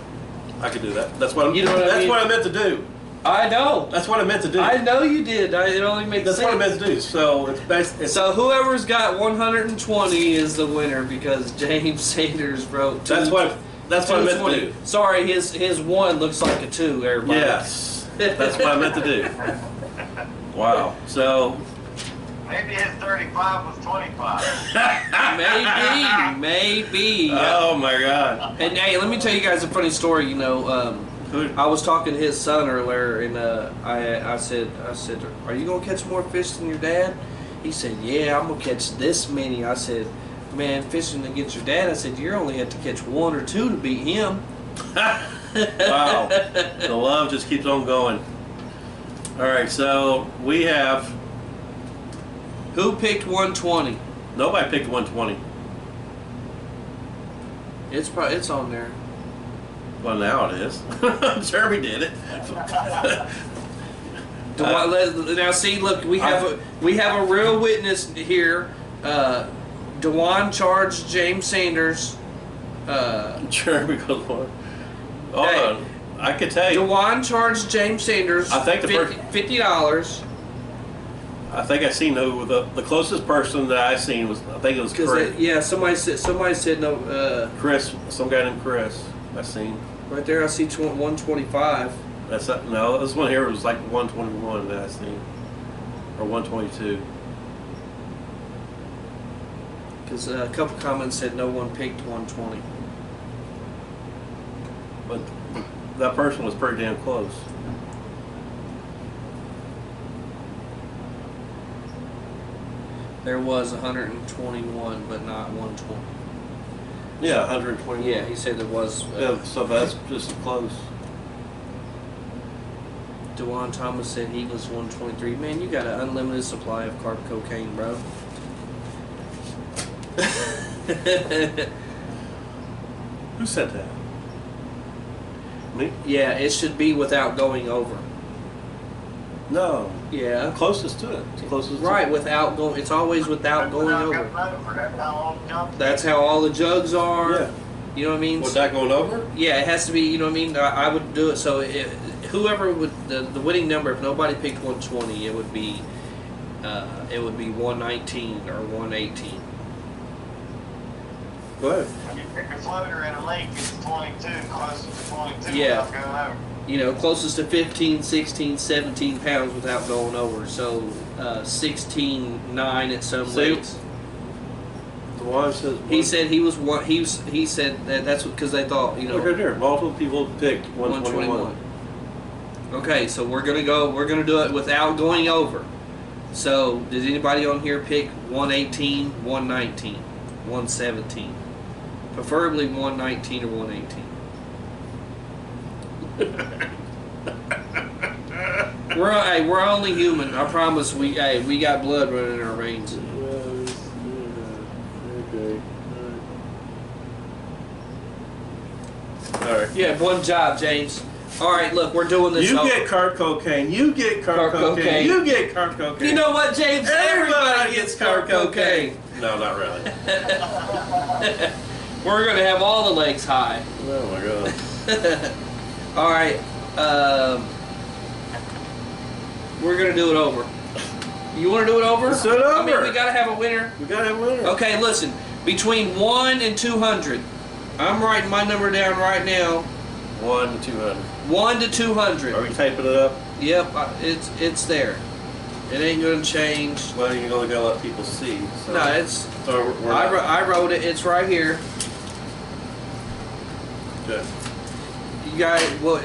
I could do that. That's what You know what I that's mean? what I meant to do. I know. That's what I meant to do. I know you did. It only makes That's sense. what I meant to do. So it's best. So whoever's got 120 is the winner because James Sanders wrote. That's what I meant to do. Sorry, his 1 looks like a 2. Everybody. Yes, that's what I meant to do. Wow. So Maybe his 35 was 25. Maybe. oh my God. And hey, let me tell you guys a funny story. You know, I was talking to his son earlier, and I said, "Are you gonna catch more fish than your dad?" He said, "Yeah, I'm gonna catch this many." I said, "Man, fishing against your dad," I said, "You only have to catch 1 or 2 to beat him." Wow. The love just keeps on going. All right. So we have Who picked 120? nobody picked 120. It's on there. Well, now it is. Jeremy did it. Now see, look, we have a real witness here. Dewan charged James Sanders. Jeremy goes on. Hold Hey. on. I could tell you. Dewan charged James Sanders. I think the $50. I think I seen who the closest person that I seen was. I think it was Chris. Yeah, somebody said no. Chris, some guy named Chris. I seen. Right there, I see 125. That's not, no. This one here was like 121 that I seen, or 122. Because a couple comments said no one picked 120. But that person was pretty damn close. There was 121, but not 120. Yeah, 121. Yeah, he said there was. Yeah, so that's just close. Dewan Thomas said he was 123. Man, you got an unlimited supply of carp cocaine, bro. Who said that? Me? Yeah, it should be without going over. No. Yeah. Closest to it. It's closest. Right, without going. It's always without going over. That's how long jump. That's how all the jugs are. Yeah. You know what I mean? Was that going over? Yeah, it has to be. You know what I mean? I would do it so whoever would the winning number. If nobody picked 120, it would be 119 or 118. Go ahead. If you pick a floater in a lake, it's 22, closest to 22 Yeah. without going over. You know, closest to 15, 16, 17 pounds without going over. So 16.9 at some See? weights. The one says. He said he was one. He said that's because they thought Look right there. Multiple people picked 121. Okay, so we're gonna do it without going over. So did anybody on here pick 118, 119, 117? Preferably 119 or 118. We're only human. I promise. We got blood running in our veins. Okay. All right. You had one job, James. All right, look, we're doing this. You get carp cocaine. You get carp cocaine. You get carp cocaine. You know what, James? Everybody gets carp cocaine. No, not really. We're gonna have all the legs high. Oh my god. All right. We're gonna do it over. You want to do it over? Let's do it over. I mean, we gotta have a winner. We gotta have a winner. Okay, listen. Between 1 and 200, I'm writing my number down right now. 1 to 200. 1 to 200. Are we typing it up? Yep, it's there. It ain't gonna change. Well, you're only gonna let people see. So. No, it's. So we're not. I wrote it. It's right here. Good. You guys, well,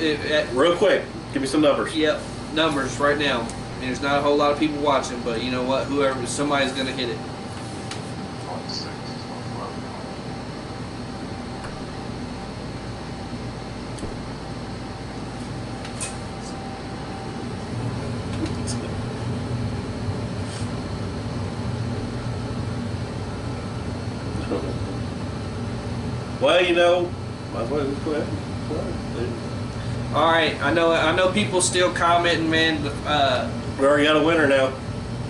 Real quick, give me some numbers. yep, numbers right now. There's not a whole lot of people watching, but you know what? Whoever, somebody's gonna hit it. 26. Well, you know, might as well just go ahead. All right, I know people still commenting, man. We already got a winner now.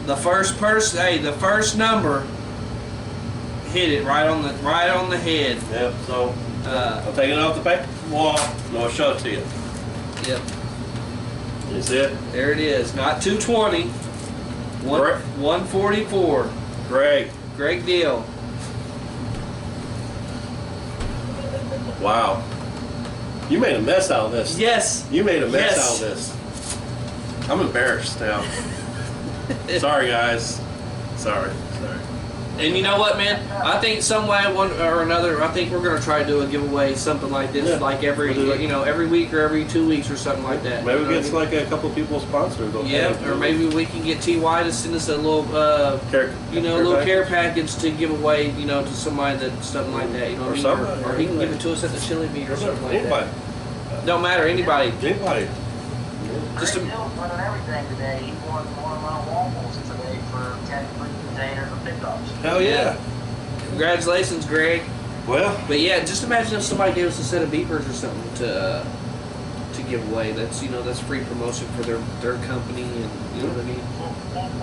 The first person, hey, the first number hit it right on the head. Yep. So I'm taking it off the paper wall. And I'll show it to you. Yep, You see it? there it is. Not 220. Right. 144. Greg. Great deal. Wow. You made a mess out of this. Yes. You made a mess Yes. out of this. I'm embarrassed now. Sorry, guys. Sorry. And you know what, man? I think some way, one or another, I think we're gonna try to do a giveaway, something like this, Yeah, like every, we'll do it. you know, every week or every 2 weeks or something like that. Maybe You we know get what I mean? like a couple people sponsored. Okay? Yeah, or maybe we can get TY to send us a little, Care, you know, a little care package to give away, you know, to somebody that something like that. You know what I mean? somebody. Or he can give it to us at the chili bee or something like Anybody. that. Don't matter, anybody. Anybody. Just Great a- deal winning everything today. He won one of my waffles today for 10 free containers of pickups. Hell yeah. Congratulations, Greg. Well, But yeah, just imagine if somebody gave us a set of beepers or something to give away. That's, you know, that's free promotion for their company, and you know what I mean.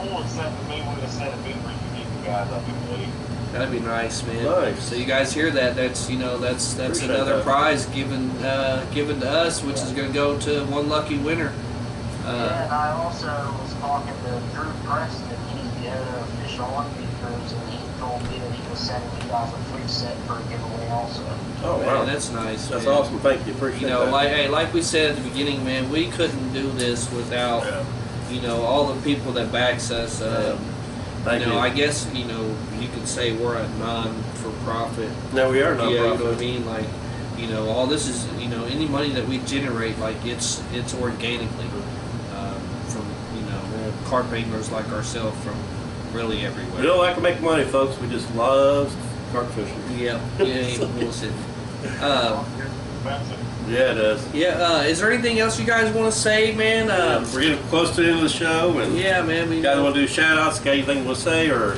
We'll accept me with a set of beepers to keep you guys up to date. That'd be nice, man. Nice. So you guys hear that? That's, you know, that's Appreciate another that. prize given to us, which is going to go to one lucky winner. Yeah, and I also was talking to Drew Preston. He's the owner of Fish On Beakers, and he told me that he was sending you guys a free set for a giveaway also. oh Man, wow. that's nice. That's man. awesome. Thank you. Appreciate You know, that. like we said at the beginning, man, we couldn't do this without, Yeah. you know, all the people that backs us. Thank you know, you. I guess, you know, you could say we're a non-for-profit. No, we are Yeah, you know what I non-profit. mean? Like, you know, all this is, you know, any money that we generate, like, it's organically from, you know, carp anglers like ourselves from really everywhere. We don't like to make money, folks. We just love carp fishing. Yeah, ain't bullshit. Expensive. Yeah, it is. Yeah, is there anything else you guys want to say, man? We're getting close to the end of the show, and Yeah, man. you guys want to do shout-outs? Got anything you want to say, or?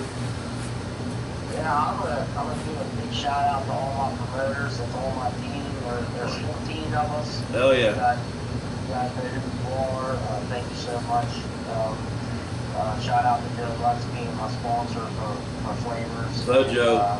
Yeah, I'm gonna do a big shout out to all my promoters. That's all my team. There's 14 of us. Hell yeah. You guys know who you are. Thank you so much. Shout out to Joe Lutz being my sponsor for flavors. So, Joe.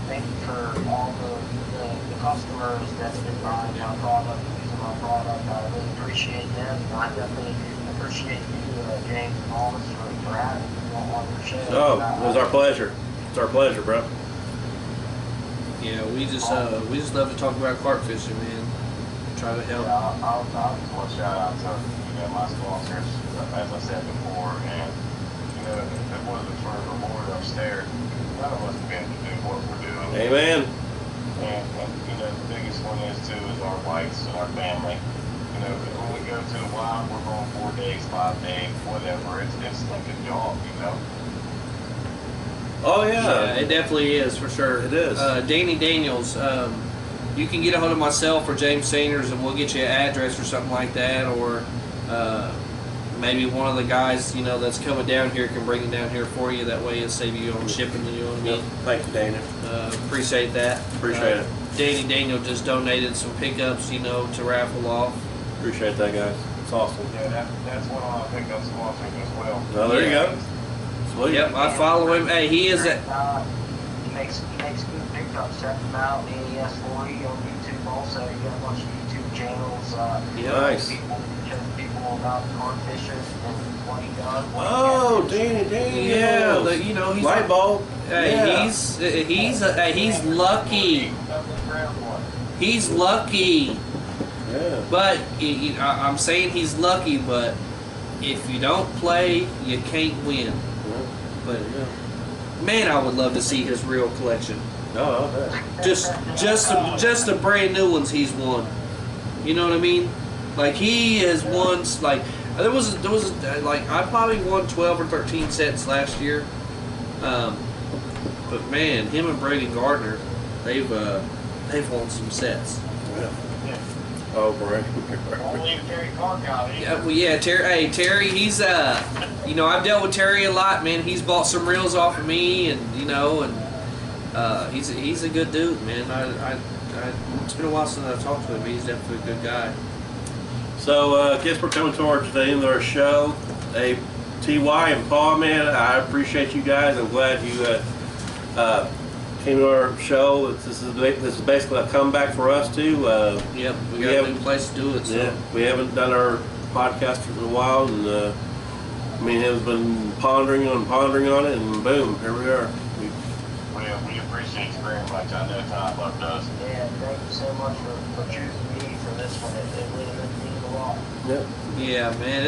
Thank you for all the customers that's been buying my product, using my product. I really appreciate them. And I definitely appreciate you, James and Thomas, for having me on your show. Oh, it was our pleasure. It's our pleasure, bro. Yeah, we just love to talk about carp fishing, man. Try to help. I'll just want to shout out to my sponsors, as I said before, and you know, if it wasn't for the Lord upstairs, none of us would be able to do what we're doing. Amen. And you know, the biggest one is too is our wives and our family. You know, when we go to a wild, we're going 4 days, 5 days, whatever. It's like a job, you know. Oh Yeah, yeah. it definitely is for sure. It is. Danny Daniels, you can get a hold of myself or James Sanders, and we'll get you an address or something like that, or maybe one of the guys, you know, that's coming down here can bring it down here for you. That way, it'll save you on shipping. You know what I mean? Thank you, Daniel. Appreciate that. Appreciate it. Daniel just donated some pickups, you know, to raffle off. Appreciate that, guys. It's awesome. Yeah, that's one of my pickups also as well. Oh, there you go. Sweet. Yep, I follow him. Hey, he is at. He makes good pickups. Check him out, NES40 on YouTube. Also, you got a bunch of YouTube channels. Nice. People about carp fishing and what he does. Oh, Danny. Yeah, you know, he's light bulb. Hey, Yeah. he's lucky. He's lucky. Yeah. But I'm saying he's lucky, but if you don't play, you can't win. But man, I would love to see his real collection. No, I bet. Just the brand new ones he's won. You know what I mean? Like he has won. Like there was like I probably won 12 or 13 sets last year. But man, him and Brady Gardner, they've won some sets. Yeah. Oh, Brady. Only Terry Clark out here. Yeah, well, yeah, Terry. Hey, Terry, he's you know, I've dealt with Terry a lot, man. He's bought some reels off of me, and you know, and he's a good dude, man. It's been a while since I've talked to him. He's definitely a good guy. So, I guess we're coming towards the end of our show. Hey, T.Y. and Paul, man, I appreciate you guys. I'm glad you came to our show. This is basically a comeback for us, too. Yep, we got a new place to do it. So. Yeah, we haven't done our podcast for a while, and me and him's been pondering on it, and boom, here we are. Well, we appreciate you very much. I know Tom Buck does. Yeah, thank you so much for choosing me for this one. It really means a lot. Yep. Yeah, man,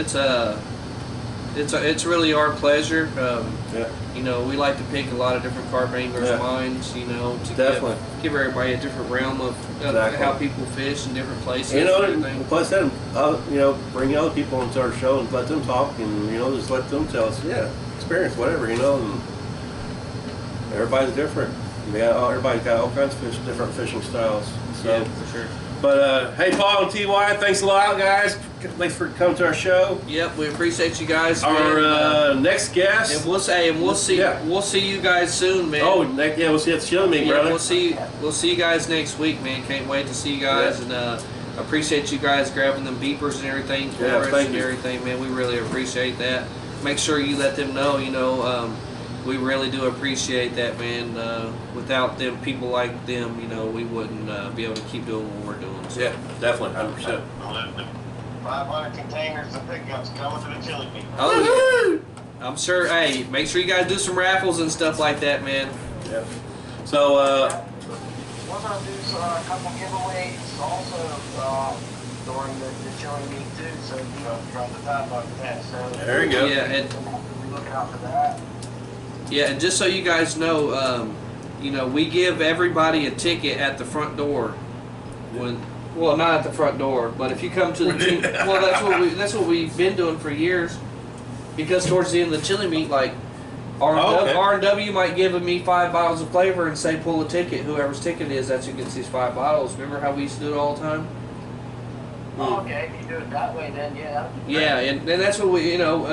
it's really our pleasure. Yeah. You know, we like to pick a lot of different carp anglers' Yeah. minds. You know, to Definitely. give everybody a different realm of Exactly. how people fish in different places. You know, and and everything. plus then, you know, bring other people into our show and let them talk, and you know, just let them tell us, experience whatever, you know. And everybody's different. Everybody's got all kinds of different fishing styles. So, Yeah, for sure. But hey, Paul and T.Y., thanks a lot, guys. Thanks for coming to our show. Yep, we appreciate you guys. Our man. next guest. And we'll see you guys soon, man. Oh, we'll see you at the show meeting, yeah, brother. we'll see you guys next week, man. Can't wait to see you guys, and appreciate you guys grabbing them beepers and everything for us and everything, man. We really appreciate that. Make sure you let them know, you know, we really do appreciate that, man. Without them, people like them, you know, we wouldn't be able to keep doing what we're doing. So. Yeah, definitely, 100%. 500 containers of pickups coming to the chili meat. Oh, yeah. I'm sure. Hey, make sure you guys do some raffles and stuff like that, man. Yeah. So, We're going to do a couple giveaways also during the chili meet too. So, you know, from the Top Buck test. So, there you go. Yeah, and we're looking out for that. yeah, and just so you guys know, you know, we give everybody a ticket at the front door. Well, not at the front door, but if you come to the well, that's what we've been doing for years. Because towards the end of the chili meet, like R&W might give me 5 bottles of flavor and say pull a ticket. Whoever's ticket is, that's who gets these 5 bottles. Remember how we used to do it all the time? Oh, okay, if you do it that way, then yeah. Yeah, and that's what we, you know,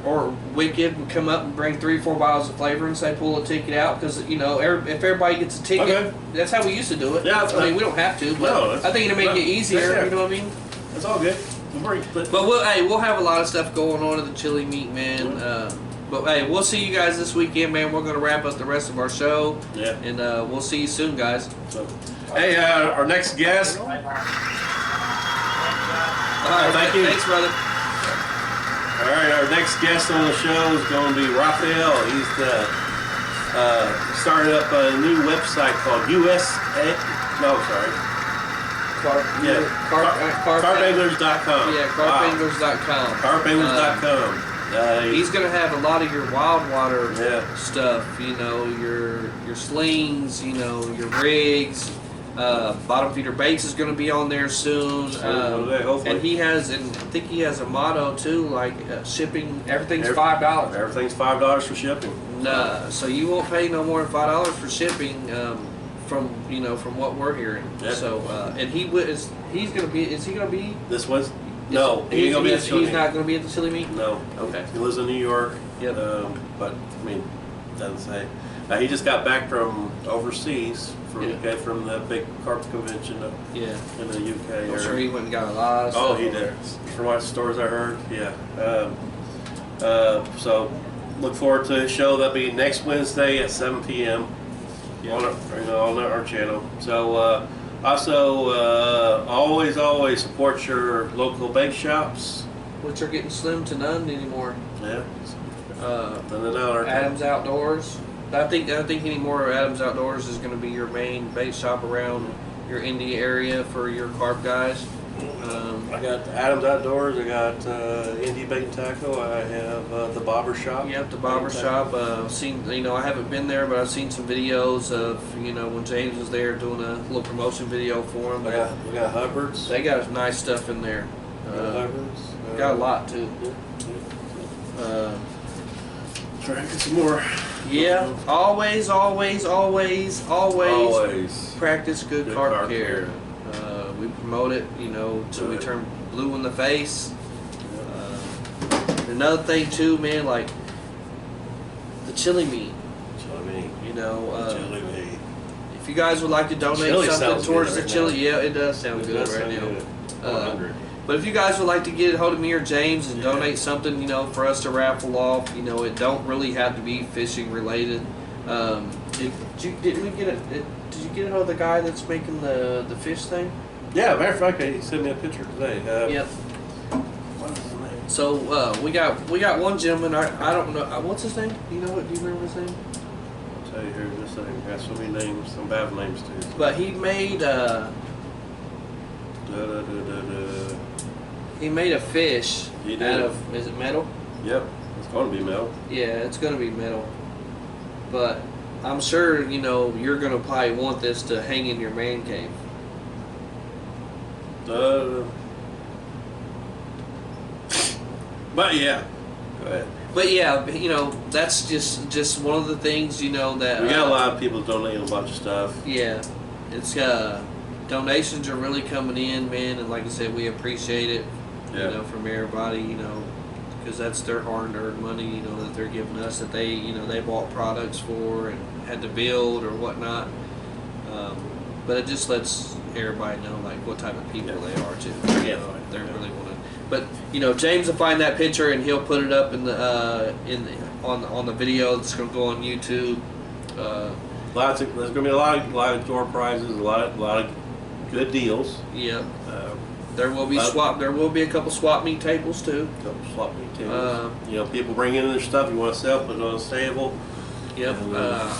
or Wicked would come up and bring 3 or 4 bottles of flavor and say pull a ticket out because, you know, if everybody gets a ticket, that's how we used to do it. Yeah, I mean, we don't have to, but I think it'll make it easier. You know what I mean? It's all good. But we'll have a lot of stuff going on at the chili meet, man. But hey, we'll see you guys this weekend, man. We're gonna wrap up the rest of our show. Yeah. And we'll see you soon, guys. So, hey, our next guest. All right, thank you. Thanks, brother. All right, our next guest on the show is going to be Raphael. He's started up a new website called carpanglers.com. Yeah, carpanglers.com. Carpanglers.com. He's gonna have a lot of your wild water stuff. You know, your slings. You know, your rigs. Bottom feeder baits is gonna be on there soon. Hopefully. And I think he has a motto too, like shipping. Everything's $5. Everything's $5 for shipping. So you won't pay no more than $5 for shipping. From what we're hearing. Yeah. So and is he gonna be This was No, he ain't gonna be at Chili He's Meat. not going to be at the chili meat? No. Okay. He lives in New York. Yep. But I mean, doesn't say. He just got back from overseas from the big carp convention up Yeah. in the UK. I'm area. sure he went and got a lot of stuff. Oh, he over did. there. From what stories I heard, yeah. So look forward to his show. That'll be next Wednesday at 7 p.m. Yeah. on our channel. So also always support your local bake shops. Which are getting slim to none anymore. Yeah. And then our Adams Outdoors. I think anymore Adams Outdoors is going to be your main bait shop around your Indy area for your carp guys. I got Adams Outdoors. I got Indie Bait and Tackle. I have the Bobber Shop. Yep, the Bobber Shop. Seen, I haven't been there, but I've seen some videos of, when James was there doing a little promotion video for him. We got Hubbard's. They got nice stuff in there. Hubbard's. Got a lot too. Try to get some more. Yeah, always practice good carp care. We promote it, till we turn blue in the face. Another thing too, man, like the chili meat. Chili meat. Chili meat. If you guys would like to donate Chili something sounds towards good the right chili, yeah, it does sound good right now. I'm hungry. But if you guys would like to get a hold of me or James and donate something, for us to raffle off, it don't really have to be fishing related. Did you get a hold of the guy that's making the fish thing? Yeah, matter of fact, he sent me a picture today. Yep. What is his name? So we got one gentleman. I don't know what's his name. Do you know what? Do you remember his name? I'll tell you here in just a second. Got so many names, some bad names too. But he made he made a fish He did. out of, is it metal? Yep, it's going to be metal. Yeah, it's gonna be metal. But I'm sure you're gonna probably want this to hang in your man cave. But yeah, go ahead. But yeah, that's just one of the things that We got a lot of people donating a bunch of stuff. Yeah, it's donations are really coming in, man, and like I said, we appreciate it. Yeah. From everybody, because that's their hard-earned money, that they're giving us that they, they bought products for and had to build or whatnot. But it just lets everybody know like what type of people they are too. They're really wanting. But James will find that picture and he'll put it up on the video that's gonna go on YouTube. There's gonna be a lot of door prizes, a lot of good deals. Yep. There will be a couple swap meet tables too. Couple swap meet tables. People bring in their stuff. You want to sell, put it on a table. Yep.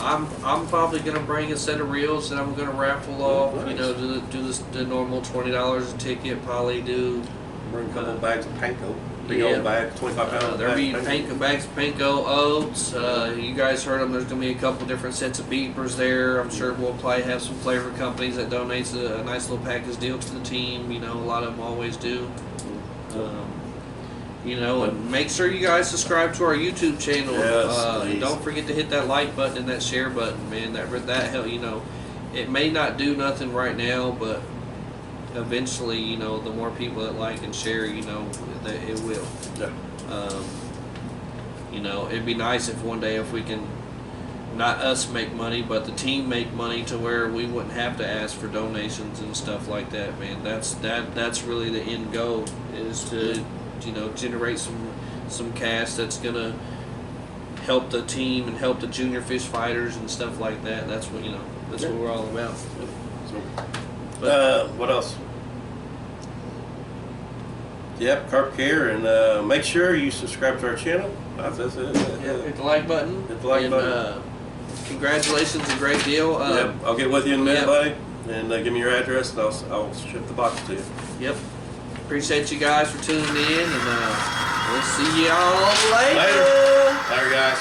I'm probably gonna bring a set of reels that I'm gonna raffle off. Nice. Do the normal $20 a ticket. Probably do. Bring a couple bags of panko. Big old bag, 25 pounds. There'll be bags of panko oats. You guys heard them. There's gonna be a couple different sets of beepers there. I'm sure we'll probably have some flavor companies that donates a nice little package deal to the team. A lot of them always do. And make sure you guys subscribe to our YouTube channel. Yes, don't forget to hit that like button and that share button, man. That help. It may not do nothing right now, but eventually, the more people that like and share, that it will. Yeah. It'd be nice if one day if we can, not us make money, but the team make money to where we wouldn't have to ask for donations and stuff like that, man. That's really the end goal, is to generate some cash that's gonna help the team and help the junior fish fighters and stuff like that. That's what what we're all about. What else? Yep, Carp Care, and make sure you subscribe to our channel. That's it. Hit the like button. Hit the like button. Congratulations, a great deal. Yep, I'll get with you in a minute, buddy, and give me your address, and I'll ship the box to you. Yep. Appreciate you guys for tuning in, and we'll see y'all later. Later, guys.